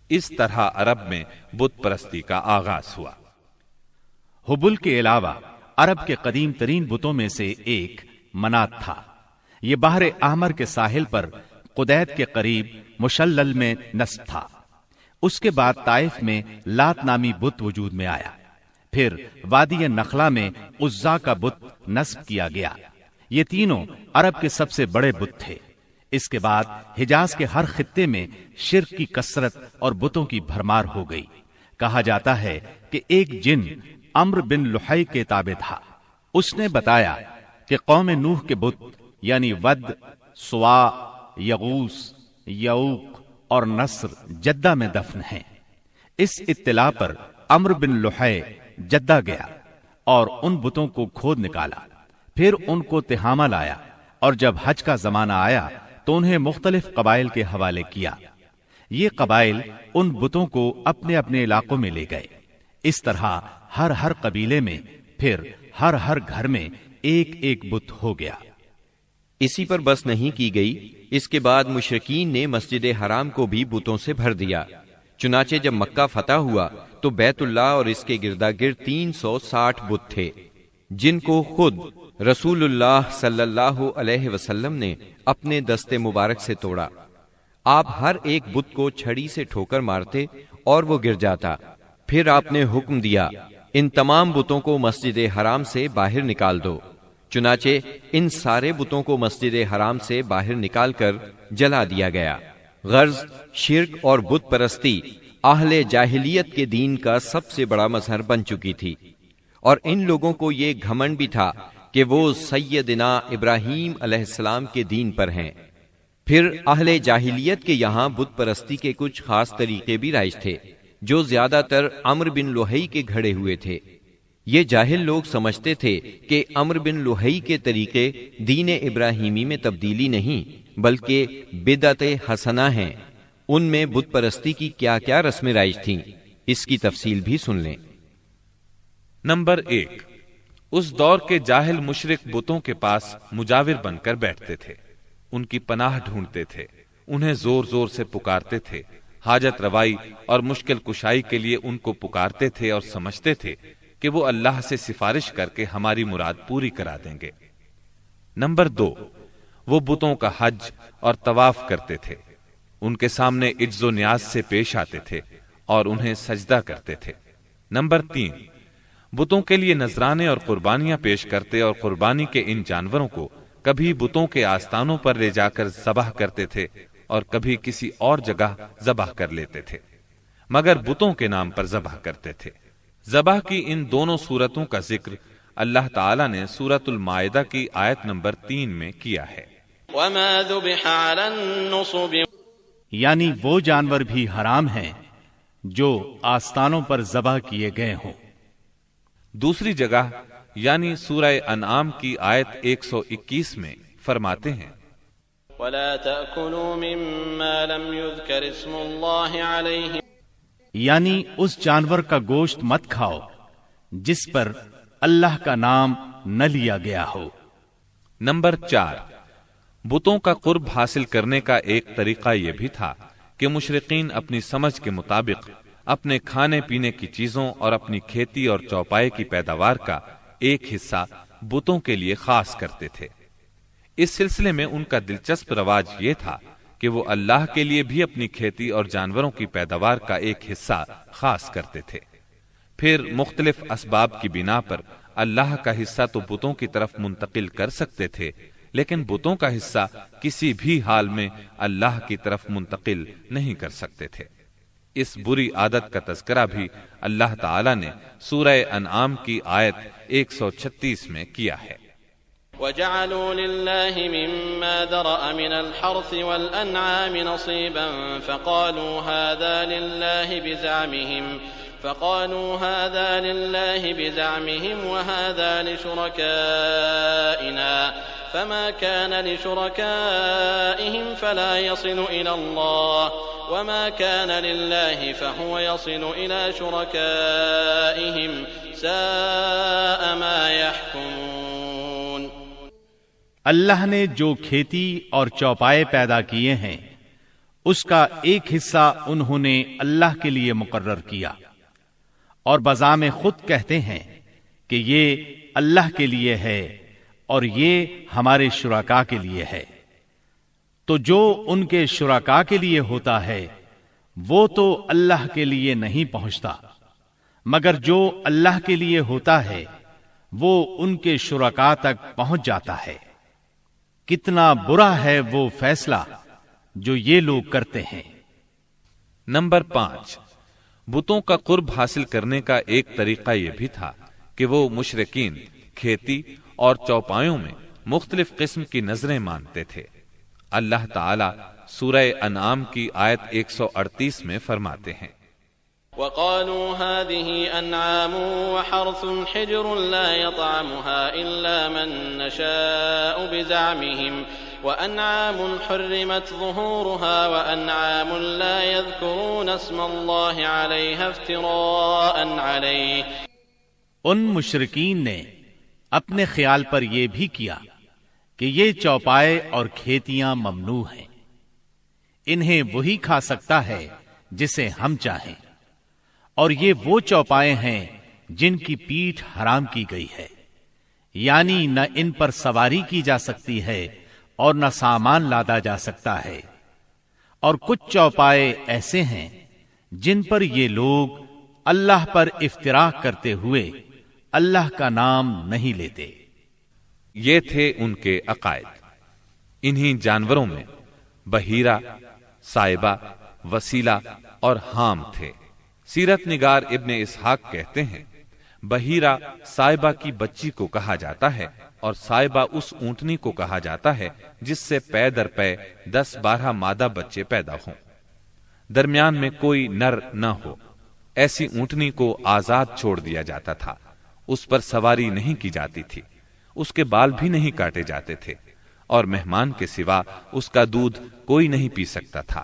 اس طرح عرب میں بت پرستی کا آغاز ہوا۔ حبل کے علاوہ عرب کے قدیم ترین بتوں میں سے ایک منات تھا۔ یہ بحر احمر کے ساحل پر قدید کے قریب مشلل میں نصب تھا۔ اس کے بعد طائف میں لات نامی بت وجود میں آیا، پھر وادی نخلا میں عزا کا بت نصب کیا گیا۔ یہ تینوں عرب کے سب سے بڑے بت تھے۔ اس کے بعد حجاز کے ہر خطے میں شرک کی کثرت اور بتوں کی بھرمار ہو گئی۔ کہا جاتا ہے کہ ایک جن عمرو بن لحی کے تابع تھا، اس نے بتایا کہ قوم نوح کے بت یعنی ود، سوا، یغوث، یعوق اور نصر جدہ میں دفن ہیں۔ اس اطلاع پر عمرو بن لحی جدہ گیا اور ان بتوں کو کھود نکالا، پھر ان کو تہامہ لایا، اور جب حج کا زمانہ آیا تو انہیں مختلف قبائل کے حوالے کیا۔ یہ قبائل ان بتوں کو اپنے اپنے علاقوں میں لے گئے۔ اس طرح ہر قبیلے میں پھر ہر گھر میں ایک ایک بت ہو گیا۔ اسی پر بس نہیں کی گئی، اس کے بعد مشرکین نے مسجد حرام کو بھی بتوں سے بھر دیا۔ چنانچہ جب مکہ فتح ہوا تو بیت اللہ اور اس کے گردا گرد 360 بت تھے، جن کو خود رسول اللہ صلی اللہ علیہ وسلم نے اپنے دست مبارک سے توڑا۔ آپ ہر ایک بت کو چھڑی سے ٹھوکر مارتے اور وہ گر جاتا۔ پھر آپ نے حکم دیا، ان تمام بتوں کو مسجد حرام سے باہر نکال دو۔ چنانچہ ان سارے بتوں کو مسجد حرام سے باہر نکال کر جلا دیا گیا۔ غرض شرک اور بت پرستی اہل جاہلیت کے دین کا سب سے بڑا مظہر بن چکی تھی، اور ان لوگوں کو یہ گھمنڈ بھی تھا کہ وہ سیدنا ابراہیم علیہ السلام کے دین پر ہیں۔ پھر اہل جاہلیت کے یہاں بت پرستی کے کچھ خاص طریقے بھی رائج تھے، جو زیادہ تر عمرو بن لحی کے گھڑے ہوئے تھے۔ یہ جاہل لوگ سمجھتے تھے کہ عمرو بن لحی کے طریقے دین ابراہیمی میں تبدیلی نہیں بلکہ بدعت حسنہ ہیں۔ ان میں بت پرستی کی کیا کیا رسمیں رائج تھیں، اس کی تفصیل بھی سن لیں۔ نمبر 1، اس دور کے جاہل مشرک بتوں کے پاس مجاور بن کر بیٹھتے تھے، ان کی پناہ ڈھونڈتے تھے، انہیں زور زور سے پکارتے تھے، حاجت روائی اور مشکل کشائی کے لیے ان کو پکارتے تھے اور سمجھتے تھے کہ وہ اللہ سے سفارش کر کے ہماری مراد پوری کرا دیں گے۔ نمبر 2، وہ بتوں کا حج اور طواف کرتے تھے، ان کے سامنے عجز و نیاز سے پیش آتے تھے اور انہیں سجدہ کرتے تھے۔ نمبر 3، بتوں کے لیے نذرانے اور قربانیاں پیش کرتے اور قربانی کے ان جانوروں کو کبھی بتوں کے آستانوں پر لے جا کر ذبح کرتے تھے اور کبھی کسی اور جگہ ذبح کر لیتے تھے، مگر بتوں کے نام پر ذبح کرتے تھے۔ ذبح کی ان دونوں صورتوں کا ذکر اللہ تعالیٰ نے سورۃ المائدہ کی آیت نمبر 3 میں کیا ہے۔ وَمَا ذُبِحَ عَلَى النُّصُبِ، یعنی وہ جانور بھی حرام ہیں جو آستانوں پر ذبح کیے گئے ہوں۔ دوسری جگہ یعنی سورہ انعام کی آیت 121 میں فرماتے ہیں، وَلَا تَأْكُلُوا مِمَّا لَمْ يُذْكَرِ اسْمُ اللَّهِ عَلَيْهِ، یعنی اس جانور کا گوشت مت کھاؤ جس پر اللہ کا نام نہ لیا گیا ہو۔ نمبر 4، بتوں کا قرب حاصل کرنے کا ایک طریقہ یہ بھی تھا کہ مشرقین اپنی سمجھ کے مطابق اپنے کھانے پینے کی چیزوں اور اپنی کھیتی اور چوپائے کی پیداوار کا ایک حصہ بتوں کے لیے خاص کرتے تھے۔ اس سلسلے میں ان کا دلچسپ رواج یہ تھا کہ وہ اللہ کے لیے بھی اپنی کھیتی اور جانوروں کی پیداوار کا ایک حصہ خاص کرتے تھے۔ پھر مختلف اسباب کی بنا پر اللہ کا حصہ تو بتوں کی طرف منتقل کر سکتے تھے، لیکن بتوں کا حصہ کسی بھی حال میں اللہ کی طرف منتقل نہیں کر سکتے تھے۔ اس بری عادت کا تذکرہ بھی اللہ تعالیٰ نے سورہ انعام کی آیت 136 میں کیا ہے۔ وَجَعَلُوا لِلَّهِ مِمَّا ذَرَأَ مِنَ الْحَرْثِ وَالْأَنْعَامِ نَصِيبًا فَقَالُوا هَذَا لِلَّهِ بِزَعْمِهِمْ وَهَذَا لِشُرَكَائِنَا فَمَا كَانَ لِشُرَكَائِهِمْ فَلَا يَصِلُ إِلَى اللَّهِ وَمَا كَانَ لِلَّهِ فَهُوَ يَصِلُ إِلَى شُرَكَائِهِمْ سَاءَ مَا يَحْكُمُونَ۔ اللہ نے جو کھیتی اور چوپائے پیدا کیے ہیں اس کا ایک حصہ انہوں نے اللہ کے لیے مقرر کیا، اور بزعم خود کہتے ہیں کہ یہ اللہ کے لیے ہے اور یہ ہمارے شرکاء کے لیے ہے۔ تو جو ان کے شرکاء کے لیے ہوتا ہے وہ تو اللہ کے لیے نہیں پہنچتا، مگر جو اللہ کے لیے ہوتا ہے وہ ان کے شرکاء تک پہنچ جاتا ہے۔ کتنا برا ہے وہ فیصلہ جو یہ لوگ کرتے ہیں۔ نمبر 5، بتوں کا قرب حاصل کرنے کا ایک طریقہ یہ بھی تھا کہ وہ مشرکین کھیتی اور چوپایوں میں مختلف قسم کی نظریں مانتے تھے۔ اللہ تعالی سورہ انعام کی آیت 138 میں فرماتے ہیں، وَقَالُوا هَٰذِهِ أَنْعَامٌ وَحَرْثٌ حِجْرٌ لَّا يَطْعَمُهَا إِلَّا مَن نَّشَاءُ بِزَعْمِهِمْ وَأَنْعَامٌ حُرِّمَتْ ظُهُورُهَا وَأَنْعَامٌ لَّا يَذْكُرُونَ اسْمَ اللَّهِ عَلَيْهَا افْتِرَاءً عَلَيْهِ۔ ان مشرکین نے اپنے خیال پر یہ بھی کیا کہ یہ چوپائے اور کھیتیاں ممنوع ہیں، انہیں وہی کھا سکتا ہے جسے ہم چاہیں، اور یہ وہ چوپائے ہیں جن کی پیٹھ حرام کی گئی ہے، یعنی نہ ان پر سواری کی جا سکتی ہے اور نہ سامان لادا جا سکتا ہے، اور کچھ چوپائے ایسے ہیں جن پر یہ لوگ اللہ پر افتراء کرتے ہوئے اللہ کا نام نہیں لیتے۔ یہ تھے ان کے عقائد۔ انہی جانوروں میں بحیرہ، صائبہ، وسیلہ اور حام تھے۔ سیرت نگار ابن اسحاق کہتے ہیں، بحیرہ صائبہ کی بچی کو کہا جاتا ہے، اور صائبہ اس اونٹنی کو کہا جاتا ہے جس سے پے در پے 10-12 مادہ بچے پیدا ہوں، درمیان میں کوئی نر نہ ہو۔ ایسی اونٹنی کو آزاد چھوڑ دیا جاتا تھا، اس پر سواری نہیں کی جاتی تھی، اس کے بال بھی نہیں کاٹے جاتے تھے، اور مہمان کے سوا اس کا دودھ کوئی نہیں پی سکتا تھا۔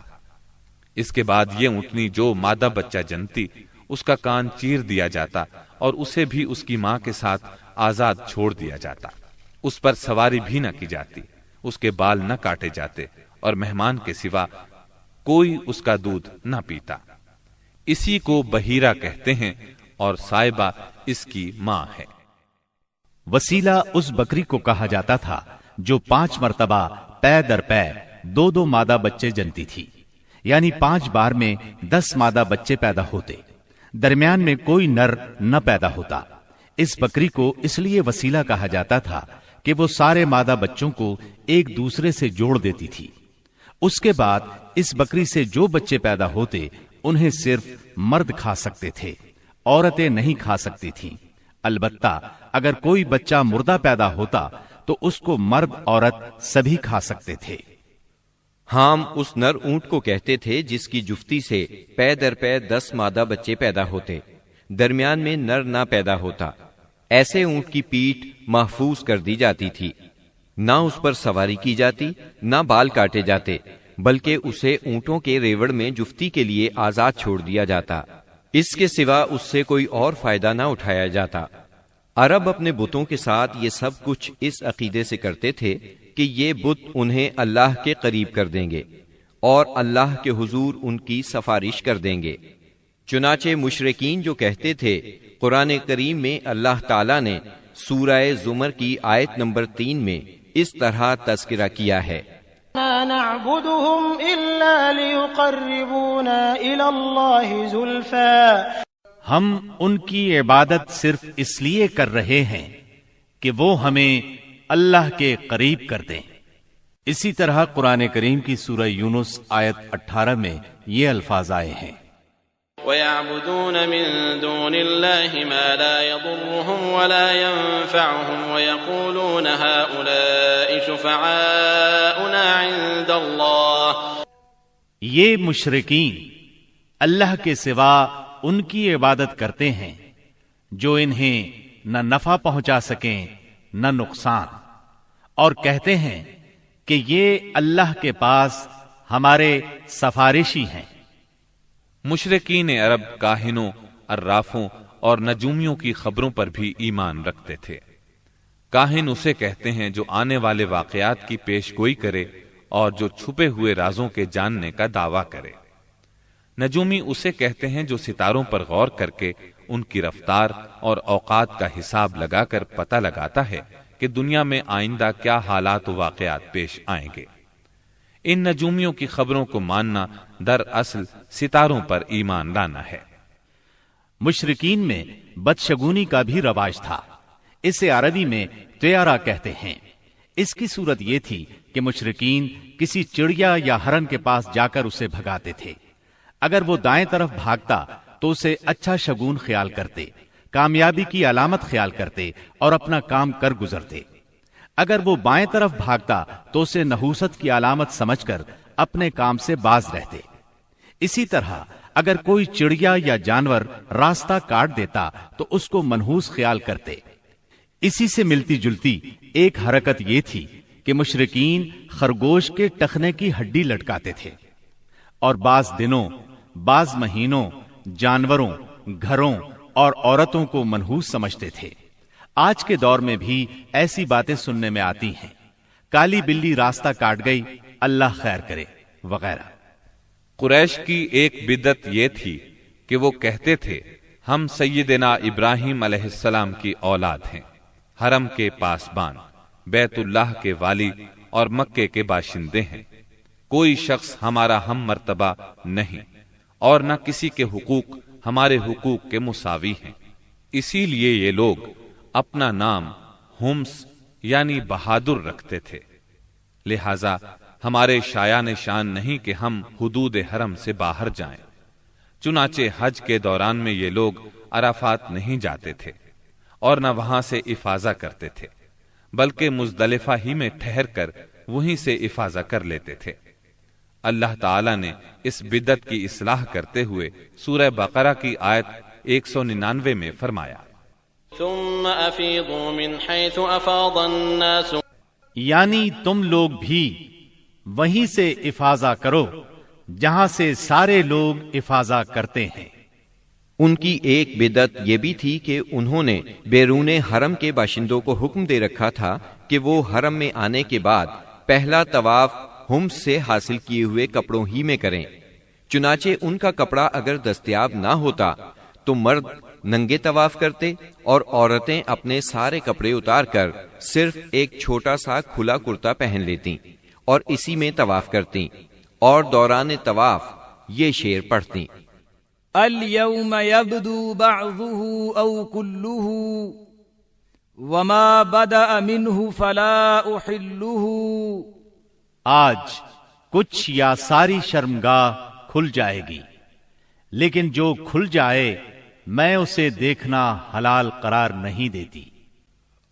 اس کے بعد یہ اونٹنی جو مادہ بچہ جنتی، اس کا کان چیر دیا جاتا اور اسے بھی اس کی ماں کے ساتھ آزاد چھوڑ دیا جاتا، اس پر سواری بھی نہ کی جاتی، اس کے بال نہ کاٹے جاتے، اور مہمان کے سوا کوئی اس کا دودھ نہ پیتا۔ اسی کو بحیرہ کہتے ہیں، اور صائبہ اس کی ماں ہے۔ وسیلہ اس بکری کو کہا جاتا تھا جو 5 مرتبہ پے در پے 2 مادہ بچے جنتی تھی، یعنی 5 بار میں 10 مادہ بچے پیدا ہوتے، درمیان میں کوئی نر نہ پیدا ہوتا۔ اس بکری کو اس لیے وسیلہ کہا جاتا تھا کہ وہ سارے مادہ بچوں کو ایک دوسرے سے جوڑ دیتی تھی۔ اس کے بعد اس بکری سے جو بچے پیدا ہوتے انہیں صرف مرد کھا سکتے تھے، عورتیں نہیں کھا سکتی تھیں۔ البتہ اگر کوئی بچہ مردہ پیدا ہوتا تو اس کو مرد عورت سبھی کھا سکتے تھے۔ حام اس نر اونٹ کو کہتے تھے جس کی جفتی سے پے در پے 10 مادہ بچے پیدا ہوتے، درمیان میں نر نہ پیدا ہوتا۔ ایسے اونٹ کی پیٹھ محفوظ کر دی جاتی تھی، نہ اس پر سواری کی جاتی، نہ بال کاٹے جاتے، بلکہ اسے اونٹوں کے ریوڑ میں جفتی کے لیے آزاد چھوڑ دیا جاتا، اس کے سوا اس سے کوئی اور فائدہ نہ اٹھایا جاتا۔ عرب اپنے بتوں کے ساتھ یہ سب کچھ اس عقیدے سے کرتے تھے کہ یہ بت انہیں اللہ کے قریب کر دیں گے اور اللہ کے حضور ان کی سفارش کر دیں گے۔ چنانچہ مشرکین جو کہتے تھے، قرآن کریم میں اللہ تعالیٰ نے سورہ زمر کی آیت نمبر 3 میں اس طرح تذکرہ کیا ہے، لا نعبدهم إلا ليقربونا إلى الله زلفى۔ ہم ان کی عبادت صرف اس لیے کر رہے ہیں کہ وہ ہمیں اللہ کے قریب کر دیں۔ اسی طرح قرآن کریم کی سورہ یونس آیت 18 میں یہ الفاظ آئے ہیں، وَيَعْبُدُونَ مِن دُونِ اللَّهِ مَا لَا يَضُرُّهُمْ وَلَا يَنفَعُهُمْ وَيَقُولُونَ هَٰؤُلَاءِ شُفَعَاؤُنَا عِندَ اللَّهِ۔ یہ مشرکین اللہ کے سوا ان کی عبادت کرتے ہیں جو انہیں نہ نفع پہنچا سکیں نہ نقصان، اور کہتے ہیں کہ یہ اللہ کے پاس ہمارے سفارشی ہیں۔ مشرکین عرب کاہنوں، عرافوں اور نجومیوں کی خبروں پر بھی ایمان رکھتے تھے۔ کاہن اسے کہتے ہیں جو آنے والے واقعات کی پیش گوئی کرے اور جو چھپے ہوئے رازوں کے جاننے کا دعویٰ کرے۔ نجومی اسے کہتے ہیں جو ستاروں پر غور کر کے ان کی رفتار اور اوقات کا حساب لگا کر پتہ لگاتا ہے کہ دنیا میں آئندہ کیا حالات و واقعات پیش آئیں گے۔ ان نجومیوں کی خبروں کو ماننا دراصل ستاروں پر ایمان لانا ہے۔ مشرکین میں بدشگونی کا بھی رواج تھا، اسے عربی میں طیارہ کہتے ہیں۔ اس کی صورت یہ تھی کہ مشرکین کسی چڑیا یا ہرن کے پاس جا کر اسے بھگاتے تھے۔ اگر وہ دائیں طرف بھاگتا تو اسے اچھا شگون خیال کرتے، کامیابی کی علامت خیال کرتے اور اپنا کام کر گزرتے۔ اگر وہ بائیں طرف بھاگتا تو اسے نحوست کی علامت سمجھ کر اپنے کام سے باز رہتے۔ اسی طرح اگر کوئی چڑیا یا جانور راستہ کاٹ دیتا تو اس کو منحوس خیال کرتے۔ اسی سے ملتی جلتی ایک حرکت یہ تھی کہ مشرکین خرگوش کے ٹخنے کی ہڈی لٹکاتے تھے اور بعض دنوں، بعض مہینوں، جانوروں، گھروں اور عورتوں کو منحوس سمجھتے تھے۔ آج کے دور میں بھی ایسی باتیں سننے میں آتی ہیں، کالی بلی راستہ کاٹ گئی، اللہ خیر کرے وغیرہ۔ قریش کی ایک بدعت یہ تھی کہ وہ کہتے تھے ہم سیدنا ابراہیم علیہ السلام کی اولاد ہیں، حرم کے پاسبان، بیت اللہ کے والی اور مکے کے باشندے ہیں، کوئی شخص ہمارا ہم مرتبہ نہیں اور نہ کسی کے حقوق ہمارے حقوق کے مساوی ہیں۔ اسی لیے یہ لوگ اپنا نام ہمس یعنی بہادر رکھتے تھے، لہذا ہمارے شایان شان نہیں کہ ہم حدود حرم سے باہر جائیں۔ چنانچہ حج کے دوران میں یہ لوگ عرفات نہیں جاتے تھے اور نہ وہاں سے افاضہ کرتے تھے، بلکہ مزدلفہ ہی میں ٹھہر کر وہیں سے افاضہ کر لیتے تھے۔ اللہ تعالی نے اس بدعت کی اصلاح کرتے ہوئے سورہ بقرہ کی آیت 199 میں فرمایا، ثم افیضوا من حیث افاض الناس، یعنی تم لوگ بھی وہیں سے افاضہ کرو جہاں سے سارے لوگ افاضہ کرتے ہیں۔ ان کی ایک بدعت یہ بھی تھی کہ انہوں نے بیرون حرم کے باشندوں کو حکم دے رکھا تھا کہ وہ حرم میں آنے کے بعد پہلا طواف ہمس سے حاصل کیے ہوئے کپڑوں ہی میں کریں۔ چنانچہ ان کا کپڑا اگر دستیاب نہ ہوتا تو مرد ننگے طواف کرتے اور عورتیں اپنے سارے کپڑے اتار کر صرف ایک چھوٹا سا کھلا کرتا پہن لیتیں اور اسی میں طواف کرتیں اور دوران طواف یہ شعر پڑھتیں، اليوم يبدو بعضه أو كله وما بدأ منه فلا أحله، آج کچھ یا ساری شرمگاہ کھل جائے گی، لیکن جو کھل جائے میں اسے دیکھنا حلال قرار نہیں دیتی۔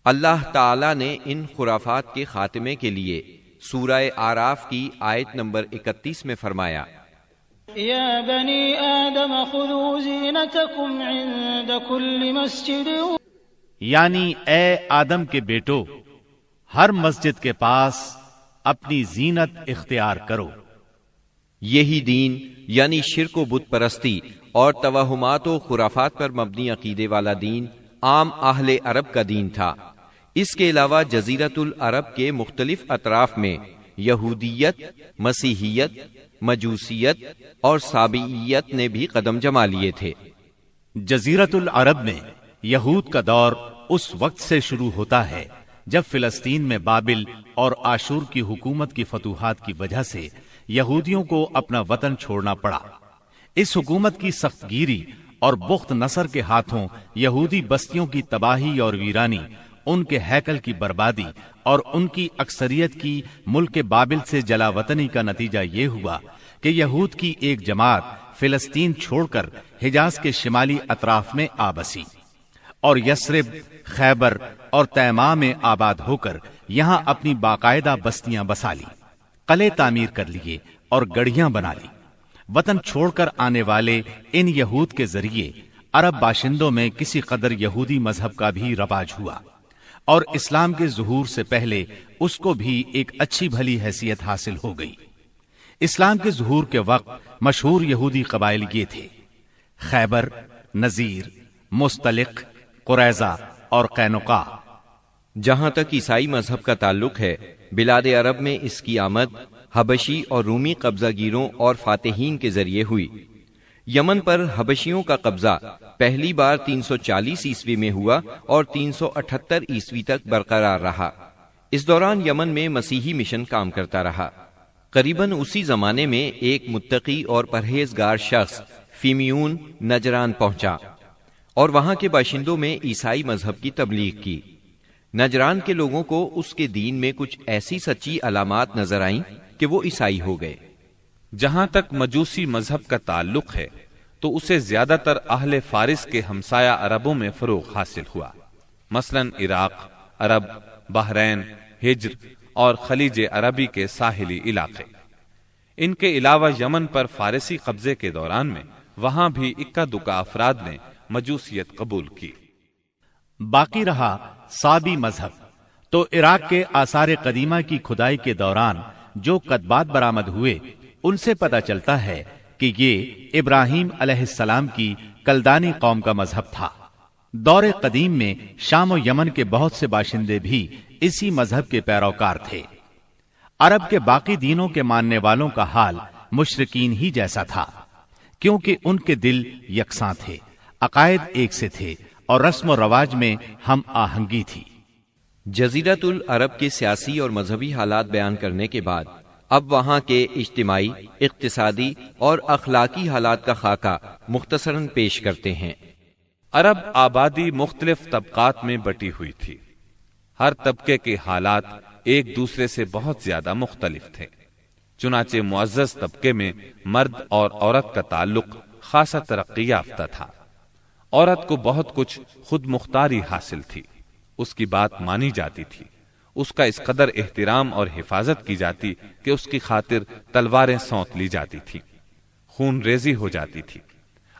اللہ تعالی نے ان خرافات کے خاتمے کے لیے سورہ آراف کی آیت نمبر 31 میں فرمایا، یا بنی آدم خذوا زینتکم عند کل مسجد، یعنی اے آدم کے بیٹو، ہر مسجد کے پاس اپنی زینت اختیار کرو۔ یہی دین یعنی شرک و بت پرستی اور توہمات و خرافات پر مبنی عقیدے والا دین عام اہل عرب کا دین تھا۔ اس کے علاوہ جزیرۃ العرب کے مختلف اطراف میں یہودیت، مسیحیت، مجوسیت اور سابعیت نے بھی قدم جما لیے تھے۔ جزیرۃ العرب میں یہود کا دور اس وقت سے شروع ہوتا ہے جب فلسطین میں بابل اور آشور کی حکومت کی فتوحات کی وجہ سے یہودیوں کو اپنا وطن چھوڑنا پڑا۔ اس حکومت کی سخت گیری اور بخت نصر کے ہاتھوں یہودی بستیوں کی تباہی اور ویرانی، ان کے ہیکل کی بربادی اور ان کی اکثریت کی ملک بابل سے جلا وطنی کا نتیجہ یہ ہوا کہ یہود کی ایک جماعت فلسطین چھوڑ کر حجاز کے شمالی اطراف میں آ بسی اور یثرب، خیبر اور تیماء میں آباد ہو کر یہاں اپنی باقاعدہ بستیاں بسا لی، قلعے تعمیر کر لیے اور گڑھیاں بنا لی۔ وطن چھوڑ کر آنے والے ان یہود کے ذریعے عرب باشندوں میں کسی قدر یہودی مذہب کا بھی رواج ہوا اور اسلام کے ظہور سے پہلے اس کو بھی ایک اچھی بھلی حیثیت حاصل ہو گئی۔ اسلام کے ظہور کے وقت مشہور یہودی قبائل یہ تھے: خیبر، نذیر، مستلق، قریظہ اور قینقاع۔ جہاں تک عیسائی مذہب کا تعلق ہے، بلاد عرب میں اس کی آمد حبشی اور رومی قبضہ گیروں اور فاتحین کے ذریعے ہوئی۔ یمن پر حبشیوں کا قبضہ پہلی بار 340 عیسوی میں ہوا اور 378 عیسوی تک برقرار رہا۔ اس دوران یمن میں مسیحی مشن کام کرتا رہا۔ قریباً اسی زمانے میں ایک متقی اور پرہیزگار شخص فیمیون نجران پہنچا اور وہاں کے باشندوں میں عیسائی مذہب کی تبلیغ کی۔ نجران کے لوگوں کو اس کے دین میں کچھ ایسی سچی علامات نظر آئیں کہ وہ عیسائی ہو گئے۔ جہاں تک مجوسی مذہب کا تعلق ہے تو اسے زیادہ تر اہل فارس کے ہمسایہ عربوں میں فروغ حاصل ہوا، مثلاً عراق، عرب، بحرین، ہجر اور خلیج عربی کے ساحلی علاقے۔ ان کے علاوہ یمن پر فارسی قبضے کے دوران میں وہاں بھی اکا دکا افراد نے مجوسیت قبول کی۔ باقی رہا صابی مذہب، تو عراق کے آثار قدیمہ کی کھدائی کے دوران جو کتبات برآمد ہوئے ان سے پتہ چلتا ہے کہ یہ ابراہیم علیہ السلام کی کلدانی قوم کا مذہب تھا۔ دور قدیم میں شام و یمن کے بہت سے باشندے بھی اسی مذہب کے پیروکار تھے۔ عرب کے باقی دینوں کے ماننے والوں کا حال مشرکین ہی جیسا تھا، کیونکہ ان کے دل یکساں تھے، عقائد ایک سے تھے اور رسم و رواج میں ہم آہنگی تھی۔ جزیرۃ العرب کے سیاسی اور مذہبی حالات بیان کرنے کے بعد اب وہاں کے اجتماعی، اقتصادی اور اخلاقی حالات کا خاکہ مختصراً پیش کرتے ہیں۔ عرب آبادی مختلف طبقات میں بٹی ہوئی تھی۔ ہر طبقے کے حالات ایک دوسرے سے بہت زیادہ مختلف تھے۔ چنانچہ معزز طبقے میں مرد اور عورت کا تعلق خاصا ترقی یافتہ تھا۔ عورت کو بہت کچھ خود مختاری حاصل تھی، اس کی بات مانی جاتی تھی، اس کا اس قدر احترام اور حفاظت کی جاتی کہ اس کی خاطر تلواریں سونت لی جاتی تھی، خون ریزی ہو جاتی تھی۔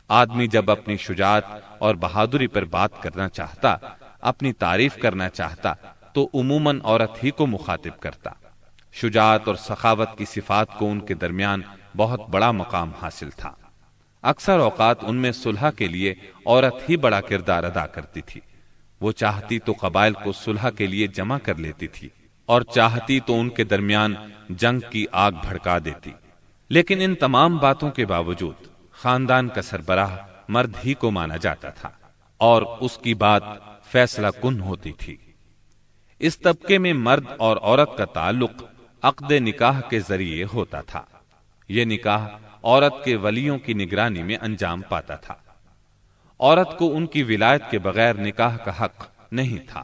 آدمی جب اپنی شجاعت اور بہادری پر بات کرنا چاہتا، اپنی تعریف کرنا چاہتا تو عموماً عورت ہی کو مخاطب کرتا۔ شجاعت اور سخاوت کی صفات کو ان کے درمیان بہت بڑا مقام حاصل تھا۔ اکثر اوقات ان میں صلح کے لیے عورت ہی بڑا کردار ادا کرتی تھی۔ وہ چاہتی تو قبائل کو صلح کے لیے جمع کر لیتی تھی اور چاہتی تو ان کے درمیان جنگ کی آگ بھڑکا دیتی۔ لیکن ان تمام باتوں کے باوجود خاندان کا سربراہ مرد ہی کو مانا جاتا تھا اور اس کی بات فیصلہ کن ہوتی تھی۔ اس طبقے میں مرد اور عورت کا تعلق عقد نکاح کے ذریعے ہوتا تھا۔ یہ نکاح عورت کے ولیوں کی نگرانی میں انجام پاتا تھا۔ عورت کو ان کی ولایت کے بغیر نکاح کا حق نہیں تھا۔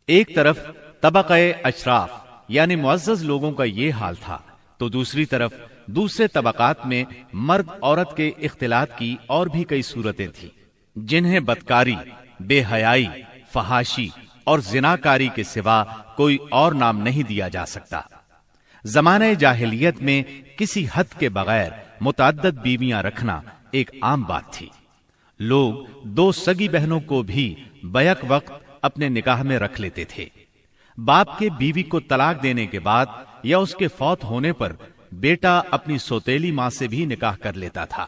ایک طرف طبقہ اشراف یعنی معزز لوگوں کا یہ حال تھا، تو دوسری طرف دوسرے طبقات میں مرد عورت کے اختلاط کی اور بھی کئی صورتیں تھیں، جنہیں بدکاری، بے حیائی، فحاشی اور زناکاری کے سوا کوئی اور نام نہیں دیا جا سکتا۔ زمانہ جاہلیت میں کسی حد کے بغیر متعدد بیویاں رکھنا ایک عام بات تھی۔ لوگ دو سگی بہنوں کو بھی بیک وقت اپنے نکاح میں رکھ لیتے تھے۔ باپ کے بیوی کو طلاق دینے کے بعد یا اس کے فوت ہونے پر بیٹا اپنی سوتیلی ماں سے بھی نکاح کر لیتا تھا۔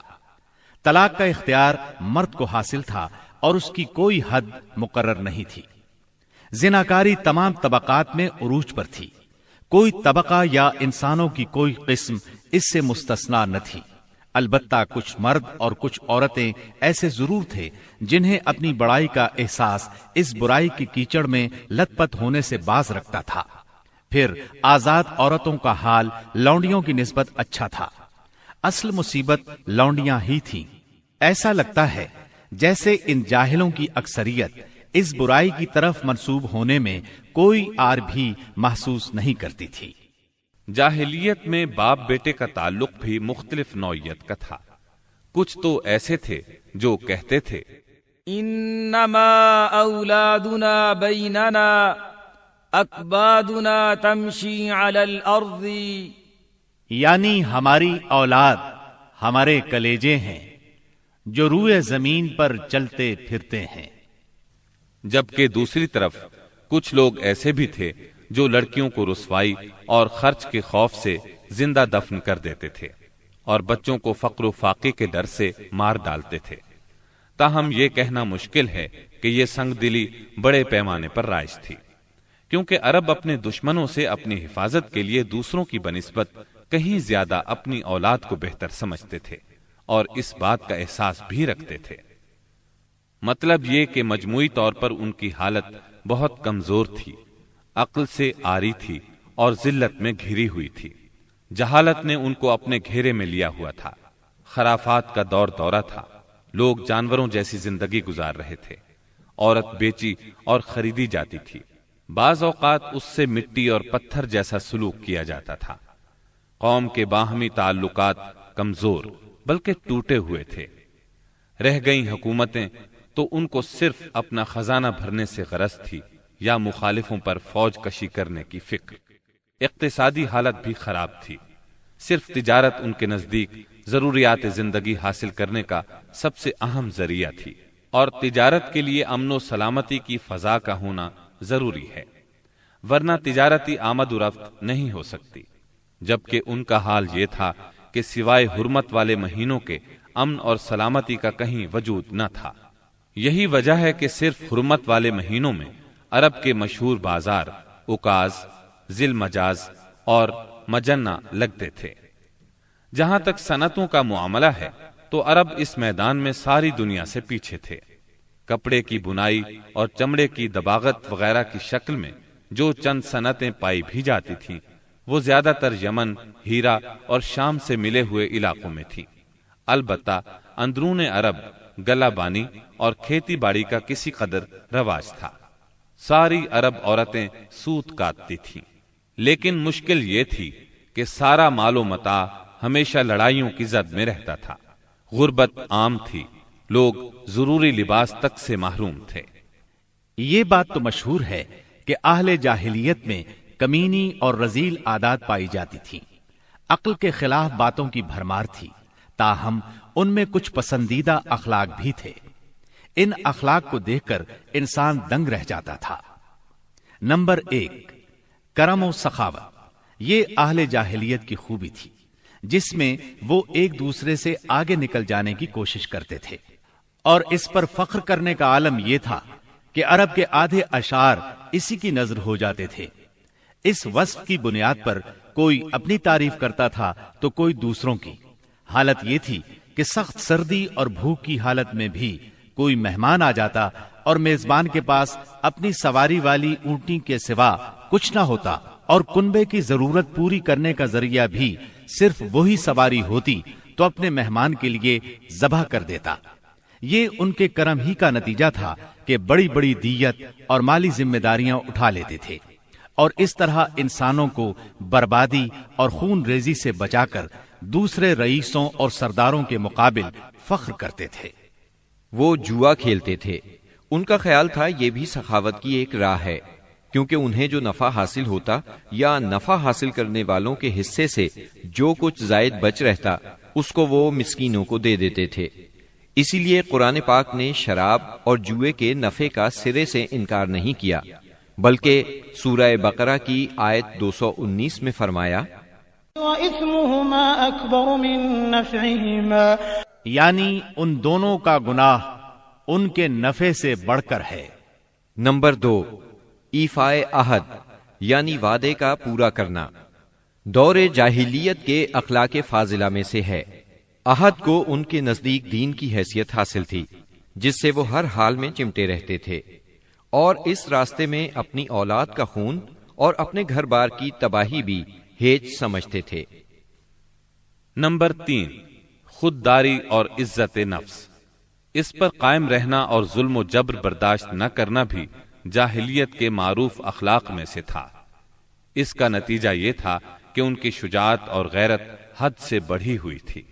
طلاق کا اختیار مرد کو حاصل تھا اور اس کی کوئی حد مقرر نہیں تھی۔ زناکاری تمام طبقات میں عروج پر تھی، کوئی طبقہ یا انسانوں کی کوئی قسم اس سے مستثنا نہ تھی۔ البتہ کچھ مرد اور کچھ عورتیں ایسے ضرور تھے جنہیں اپنی بڑائی کا احساس اس برائی کی کیچڑ میں لت پت ہونے سے باز رکھتا تھا۔ پھر آزاد عورتوں کا حال لونڈیوں کی نسبت اچھا تھا۔ اصل مصیبت لونڈیاں ہی تھیں۔ ایسا لگتا ہے جیسے ان جاہلوں کی اکثریت اس برائی کی طرف منسوب ہونے میں کوئی آر بھی محسوس نہیں کرتی تھی۔ جاہلیت میں باپ بیٹے کا تعلق بھی مختلف نوعیت کا تھا۔ کچھ تو ایسے تھے جو کہتے تھے انما اولادنا بیننا اکبادنا تمشی علی الارض، یعنی ہماری اولاد ہمارے کلیجے ہیں جو روئے زمین پر چلتے پھرتے ہیں۔ جبکہ دوسری طرف کچھ لوگ ایسے بھی تھے جو لڑکیوں کو رسوائی اور خرچ کے خوف سے زندہ دفن کر دیتے تھے اور بچوں کو فقر و فاقے کے ڈر سے مار ڈالتے تھے۔ تاہم یہ کہنا مشکل ہے کہ یہ سنگ دلی بڑے پیمانے پر رائج تھی، کیونکہ عرب اپنے دشمنوں سے اپنی حفاظت کے لیے دوسروں کی بنسبت کہیں زیادہ اپنی اولاد کو بہتر سمجھتے تھے اور اس بات کا احساس بھی رکھتے تھے۔ مطلب یہ کہ مجموعی طور پر ان کی حالت بہت کمزور تھی، عقل سے عاری تھی اور ذلت میں گھری ہوئی تھی۔ جہالت نے ان کو اپنے گھیرے میں لیا ہوا تھا۔ خرافات کا دور دورہ تھا، لوگ جانوروں جیسی زندگی گزار رہے تھے، عورت بیچی اور خریدی جاتی تھی، بعض اوقات اس سے مٹی اور پتھر جیسا سلوک کیا جاتا تھا۔ قوم کے باہمی تعلقات کمزور بلکہ ٹوٹے ہوئے تھے۔ رہ گئیں حکومتیں تو ان کو صرف اپنا خزانہ بھرنے سے غرض تھی یا مخالفوں پر فوج کشی کرنے کی فکر۔ اقتصادی حالت بھی خراب تھی۔ صرف تجارت ان کے نزدیک ضروریات زندگی حاصل کرنے کا سب سے اہم ذریعہ تھی، اور تجارت کے لیے امن و سلامتی کی فضا کا ہونا ضروری ہے، ورنہ تجارتی آمد و رفت نہیں ہو سکتی۔ جبکہ ان کا حال یہ تھا کہ سوائے حرمت والے مہینوں کے امن اور سلامتی کا کہیں وجود نہ تھا۔ یہی وجہ ہے کہ صرف حرمت والے مہینوں میں عرب کے مشہور بازار اکاز، ذی المجاز اور مجنہ لگتے تھے۔ جہاں تک صنعتوں کا معاملہ ہے تو عرب اس میدان میں ساری دنیا سے پیچھے تھے۔ کپڑے کی بنائی اور چمڑے کی دباغت وغیرہ کی شکل میں جو چند صنعتیں پائی بھی جاتی تھیں وہ زیادہ تر یمن، ہیرا اور شام سے ملے ہوئے علاقوں میں تھی۔ البتہ اندرون عرب گلہ بانی اور کھیتی باڑی کا کسی قدر رواج تھا۔ ساری عرب عورتیں سوت کاٹتی تھیں، لیکن مشکل یہ تھی کہ سارا مال و متاع ہمیشہ لڑائیوں کی زد میں رہتا تھا۔ غربت عام تھی، لوگ ضروری لباس تک سے محروم تھے۔ یہ بات تو مشہور ہے کہ اہل جاہلیت میں کمینی اور رذیل عادات پائی جاتی تھیں، عقل کے خلاف باتوں کی بھرمار تھی، تاہم ان میں کچھ پسندیدہ اخلاق بھی تھے۔ ان اخلاق کو دیکھ کر انسان دنگ رہ جاتا تھا۔ نمبر 1، کرم و سخاوت۔ یہ اہل جاہلیت کی خوبی تھی جس میں وہ ایک دوسرے سے آگے نکل جانے کی کوشش کرتے تھے، اور اس پر فخر کرنے کا عالم یہ تھا کہ عرب کے آدھے اشعار اسی کی نظر ہو جاتے تھے۔ اس وصف کی بنیاد پر کوئی اپنی تعریف کرتا تھا تو کوئی دوسروں کی۔ حالت یہ تھی کہ سخت سردی اور بھوک کی حالت میں بھی کوئی مہمان آ جاتا اور میزبان کے پاس اپنی سواری والی اونٹنی کے سوا کچھ نہ ہوتا، اور کنبے کی ضرورت پوری کرنے کا ذریعہ بھی صرف وہی سواری ہوتی تو اپنے مہمان کے لیے ذبح کر دیتا۔ یہ ان کے کرم ہی کا نتیجہ تھا کہ بڑی بڑی دیت اور مالی ذمہ داریاں اٹھا لیتے تھے، اور اس طرح انسانوں کو بربادی اور خون ریزی سے بچا کر دوسرے رئیسوں اور سرداروں کے مقابل فخر کرتے تھے۔ وہ جوا کھیلتے تھے۔ ان کا خیال تھا یہ بھی سخاوت کی ایک راہ ہے، کیونکہ انہیں جو نفع حاصل ہوتا یا نفع حاصل کرنے والوں کے حصے سے جو کچھ زائد بچ رہتا اس کو وہ مسکینوں کو دے دیتے تھے۔ اسی لیے قرآن پاک نے شراب اور جوئے کے نفع کا سرے سے انکار نہیں کیا، بلکہ سورہ بقرہ کی آیت 219 میں فرمایا وَإِثْمُهُمَا أَكْبَرُ مِن نَّفْعِهِمَا، یعنی ان دونوں کا گناہ ان کے نفع سے بڑھ کر ہے۔ نمبر 2، ایفائے عہد یعنی وعدے کا پورا کرنا۔ دور جاہلیت کے اخلاق فاضلہ میں سے ہے۔ عہد کو ان کے نزدیک دین کی حیثیت حاصل تھی، جس سے وہ ہر حال میں چمٹے رہتے تھے، اور اس راستے میں اپنی اولاد کا خون اور اپنے گھر بار کی تباہی بھی ہیج سمجھتے تھے۔ نمبر 3، خودداری اور عزت نفس۔ اس پر قائم رہنا اور ظلم و جبر برداشت نہ کرنا بھی جاہلیت کے معروف اخلاق میں سے تھا۔ اس کا نتیجہ یہ تھا کہ ان کی شجاعت اور غیرت حد سے بڑھی ہوئی تھی۔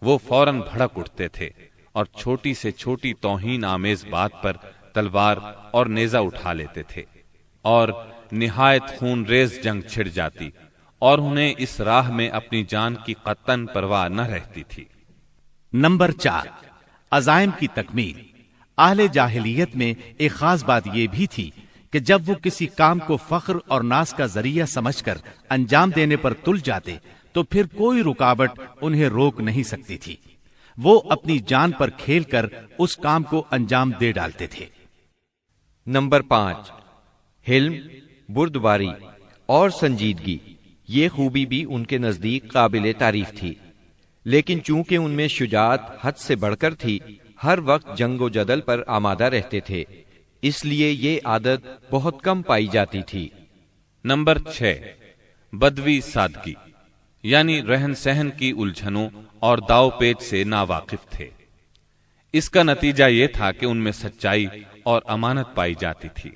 وہ فوراً بھڑک اٹھتے تھے اور چھوٹی سے چھوٹی توہین آمیز بات پر تلوار اور نیزہ اٹھا لیتے تھے، اور نہایت خون ریز جنگ چھڑ جاتی اور انہیں اس راہ میں اپنی جان کی قطعاً پرواہ نہ رہتی تھی۔ نمبر 4، عزائم کی تکمیل۔ اہل جاہلیت میں ایک خاص بات یہ بھی تھی کہ جب وہ کسی کام کو فخر اور ناز کا ذریعہ سمجھ کر انجام دینے پر تل جاتے تو پھر کوئی رکاوٹ انہیں روک نہیں سکتی تھی۔ وہ اپنی جان پر کھیل کر اس کام کو انجام دے ڈالتے تھے۔ نمبر 5، حلم، بردباری اور سنجیدگی۔ یہ خوبی بھی ان کے نزدیک قابل تعریف تھی، لیکن چونکہ ان میں شجاعت حد سے بڑھ کر تھی، ہر وقت جنگ و جدل پر آمادہ رہتے تھے، اس لیے یہ عادت بہت کم پائی جاتی تھی۔ نمبر 6، بدوی سادگی، یعنی رہن سہن کی الجھنوں اور داؤ پیچ سے ناواقف تھے۔ اس کا نتیجہ یہ تھا کہ ان میں سچائی اور امانت پائی جاتی تھی۔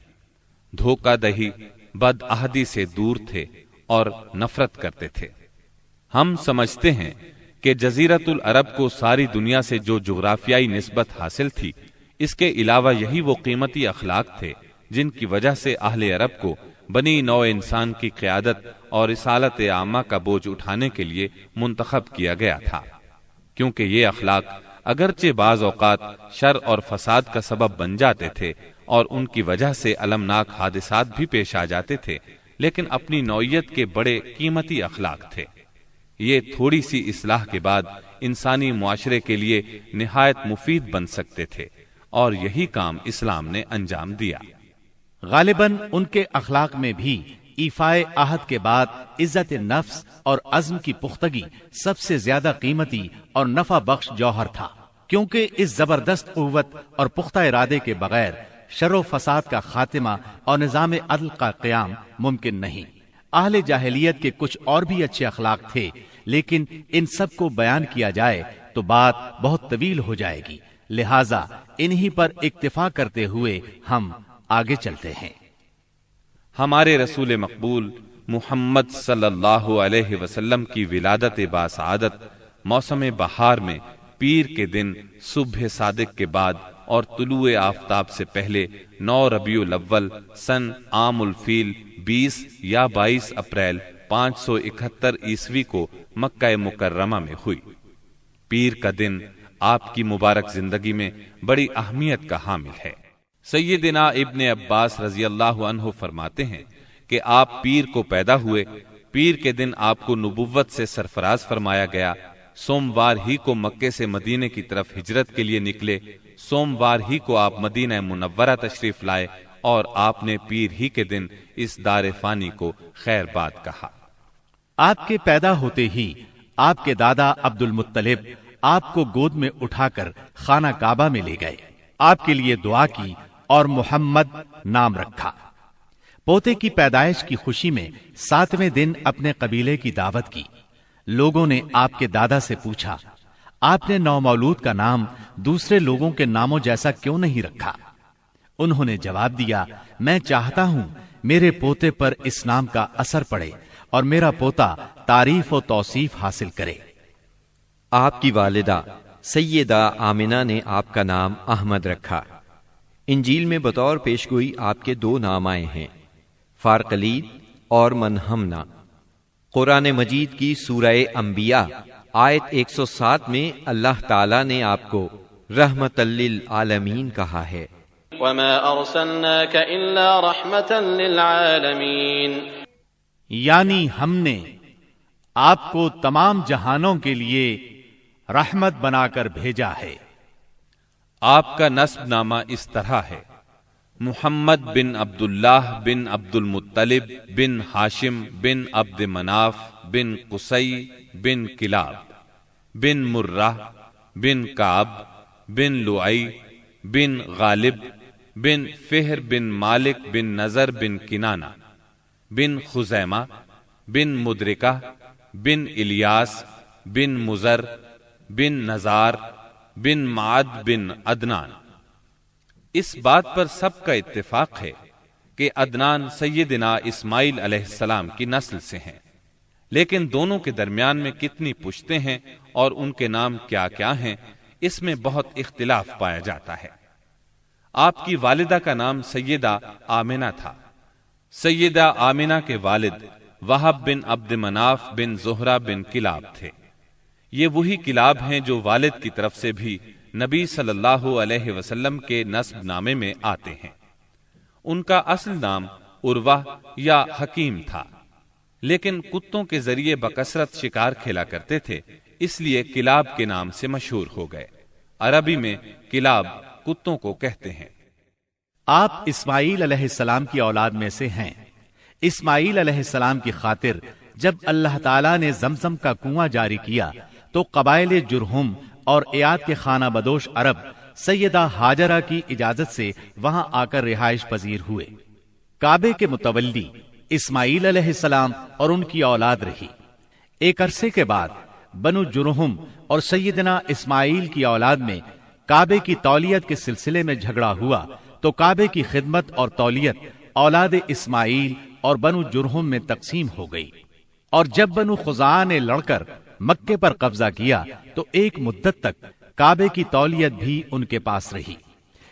دھوکہ دہی، بد عہدی سے دور تھے اور نفرت کرتے تھے۔ ہم سمجھتے ہیں کہ جزیرت العرب کو ساری دنیا سے جو جغرافیائی نسبت حاصل تھی، اس کے علاوہ یہی وہ قیمتی اخلاق تھے جن کی وجہ سے اہل عرب کو بنی نوع انسان کی قیادت اور رسالت عامہ کا بوجھ اٹھانے کے لیے منتخب کیا گیا تھا، کیونکہ یہ اخلاق اگرچہ بعض اوقات شر اور فساد کا سبب بن جاتے تھے اور ان کی وجہ سے المناک حادثات بھی پیش آ جاتے تھے، لیکن اپنی نوعیت کے بڑے قیمتی اخلاق تھے۔ یہ تھوڑی سی اصلاح کے بعد انسانی معاشرے کے لیے نہایت مفید بن سکتے تھے، اور یہی کام اسلام نے انجام دیا۔ غالباً ان کے اخلاق میں بھی ایفائے عہد کے بعد عزت نفس اور عزم کی پختگی سب سے زیادہ قیمتی اور نفع بخش جوہر تھا، کیونکہ اس زبردست قوت اور پختہ ارادے کے بغیر شر و فساد کا خاتمہ اور نظام عدل کا قیام ممکن نہیں۔ اہل جاہلیت کے کچھ اور بھی اچھے اخلاق تھے، لیکن ان سب کو بیان کیا جائے تو بات بہت طویل ہو جائے گی، لہذا انہی پر اکتفا کرتے ہوئے ہم آگے چلتے ہیں۔ ہمارے رسول مقبول محمد صلی اللہ علیہ وسلم کی ولادت باسعادت موسم بہار میں پیر کے دن صبح صادق کے بعد اور طلوع آفتاب سے پہلے 9 ربیع الاول سن عام الفیل 20 یا 22 اپریل 571 عیسوی کو مکہ مکرمہ میں ہوئی۔ پیر کا دن آپ کی مبارک زندگی میں بڑی اہمیت کا حامل ہے۔ سیدنا ابن عباس رضی اللہ عنہ فرماتے ہیں کہ آپ پیر کو پیدا ہوئے، پیر کے دن آپ کو نبوت سے سرفراز فرمایا گیا، سوموار ہی کو مکے سے مدینے کی طرف ہجرت کے لیے نکلے، سوموار ہی کو آپ مدینہ منورہ تشریف لائے، اور آپ نے پیر ہی کے دن اس دار فانی کو خیر باد کہا۔ آپ کے پیدا ہوتے ہی آپ کے دادا عبد المطلب آپ کو گود میں اٹھا کر خانہ کعبہ میں لے گئے، آپ کے لیے دعا کی اور محمد نام رکھا۔ پوتے کی پیدائش کی خوشی میں 7ویں دن اپنے قبیلے کی دعوت کی۔ لوگوں نے آپ کے دادا سے پوچھا، آپ نے نومولود کا نام دوسرے لوگوں کے ناموں جیسا کیوں نہیں رکھا؟ انہوں نے جواب دیا، میں چاہتا ہوں میرے پوتے پر اس نام کا اثر پڑے اور میرا پوتا تعریف و توصیف حاصل کرے۔ آپ کی والدہ سیدہ آمنہ نے آپ کا نام احمد رکھا۔ انجیل میں بطور پیشگوئی آپ کے 2 نام آئے ہیں، فارقلید اور منہمنا۔ قرآن مجید کی سورہ انبیاء آیت 107 میں اللہ تعالیٰ نے آپ کو رحمت للعالمین کہا ہے۔ وَمَا أَرْسَلْنَاكَ إِلَّا رَحْمَةً لِلْعَالَمِينَ، یعنی ہم نے آپ کو تمام جہانوں کے لیے رحمت بنا کر بھیجا ہے۔ آپ کا نسب نامہ اس طرح ہے: محمد بن عبداللہ بن عبد المطلب بن ہاشم بن عبد مناف بن قصی بن کلاب بن مرہ بن کعب بن لعی بن غالب بن فہر بن مالک بن نظر بن کنانہ بن خزیمہ بن مدرکہ بن الیاس بن مزر بن نزار بن معد بن عدنان۔ اس بات پر سب کا اتفاق ہے کہ عدنان سیدنا اسماعیل علیہ السلام کی نسل سے ہیں، لیکن دونوں کے درمیان میں کتنی پشتیں ہیں اور ان کے نام کیا کیا ہیں، اس میں بہت اختلاف پایا جاتا ہے۔ آپ کی والدہ کا نام سیدہ آمنہ تھا۔ سیدہ آمنہ کے والد وہب بن عبد مناف بن زہرہ بن کلاب تھے۔ یہ وہی کلاب ہیں جو والد کی طرف سے بھی نبی صلی اللہ علیہ وسلم کے نسب نامے میں آتے ہیں۔ ان کا اصل نام عروہ یا حکیم تھا، لیکن کتوں کے ذریعے بکثرت شکار کھیلا کرتے تھے، اس لیے کلاب کے نام سے مشہور ہو گئے۔ عربی میں کلاب کتوں کو کہتے ہیں۔ آپ اسماعیل علیہ السلام کی اولاد میں سے ہیں۔ اسماعیل علیہ السلام کی خاطر جب اللہ تعالیٰ نے زمزم کا کنواں جاری کیا تو قبائل جرہم اور ایاد کے خانہ بدوش عرب سیدہ ہاجرہ کی اجازت سے وہاں آ کر رہائش پذیر ہوئے۔ کعبے کے متولی اسماعیل علیہ السلام اور ان کی اولاد رہی۔ ایک عرصے کے بعد بنو جرہم اور سیدنا اسماعیل کی اولاد میں کعبے کی تولیت کے سلسلے میں جھگڑا ہوا تو کعبے کی خدمت اور تولیت اولاد اسماعیل اور بنو جرہم میں تقسیم ہو گئی، اور جب بنو خزاعہ نے لڑ کر مکے پر قبضہ کیا تو ایک مدت تک کعبے کی تولیت بھی ان کے پاس رہی،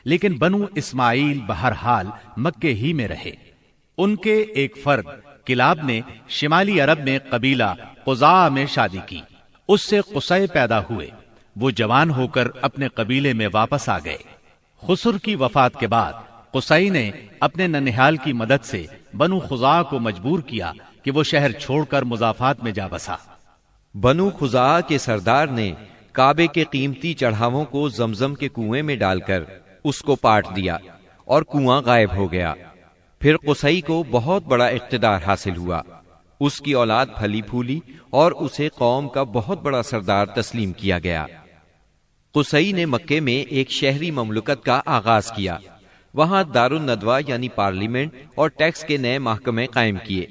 لیکن بنو اسماعیل بہرحال مکے ہی میں رہے۔ ان کے ایک فرد کلاب نے شمالی عرب میں قبیلہ قزاع میں شادی کی، اس سے قصی پیدا ہوئے، وہ جوان ہو کر اپنے قبیلے میں واپس آ گئے۔ خسر کی وفات کے بعد قصی نے اپنے ننہال کی مدد سے بنو خزاعہ کو مجبور کیا کہ وہ شہر چھوڑ کر مضافات میں جا بسا۔ بنو خزاعہ کے سردار نے کعبے کے قیمتی چڑھاووں کو زمزم کے کنویں میں ڈال کر اس کو پاٹ دیا اور کنواں غائب ہو گیا۔ پھر قصی کو بہت بڑا اقتدار حاصل ہوا، اس کی اولاد پھلی پھولی اور اسے قوم کا بہت بڑا سردار تسلیم کیا گیا۔ قصی نے مکے میں ایک شہری مملکت کا آغاز کیا، وہاں دار الندوہ یعنی پارلیمنٹ اور ٹیکس کے نئے محکمے قائم کیے،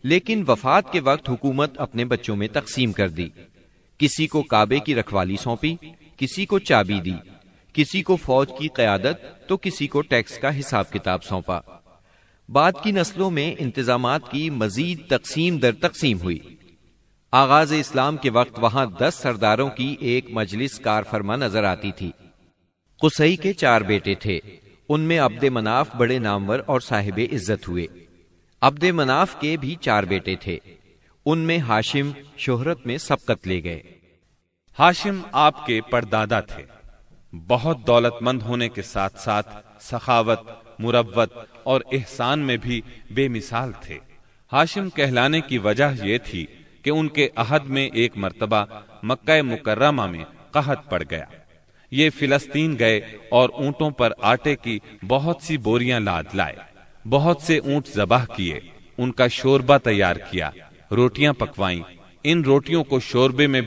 لیکن وفات کے وقت حکومت اپنے بچوں میں تقسیم کر دی۔ کسی کو کعبے کی رکھوالی سونپی، کسی کو چابی دی، کسی کو فوج کی قیادت تو کسی کو ٹیکس کا حساب کتاب سونپا۔ بعد کی نسلوں میں انتظامات کی مزید تقسیم در تقسیم ہوئی۔ آغاز اسلام کے وقت وہاں 10 سرداروں کی ایک مجلس کار فرما نظر آتی تھی۔ قصی کے 4 بیٹے تھے، ان میں عبد مناف بڑے نامور اور صاحب عزت ہوئے۔ عبد مناف کے بھی 4 بیٹے تھے، ان میں ہاشم شہرت میں سبقت لے گئے۔ ہاشم آپ کے پردادا تھے، بہت دولت مند ہونے کے ساتھ ساتھ سخاوت، مروت اور احسان میں بھی بے مثال تھے۔ ہاشم کہلانے کی وجہ یہ تھی کہ ان کے عہد میں ایک مرتبہ مکہ مکرمہ میں قحط پڑ گیا۔ یہ فلسطین گئے اور اونٹوں پر آٹے کی بہت سی بوریاں لاد لائے، بہت سے اونٹ ذبح کیے، ان کا شوربہ تیار کیا، روٹیاں پکوائیں۔ ان روٹیوں کو شوربے میں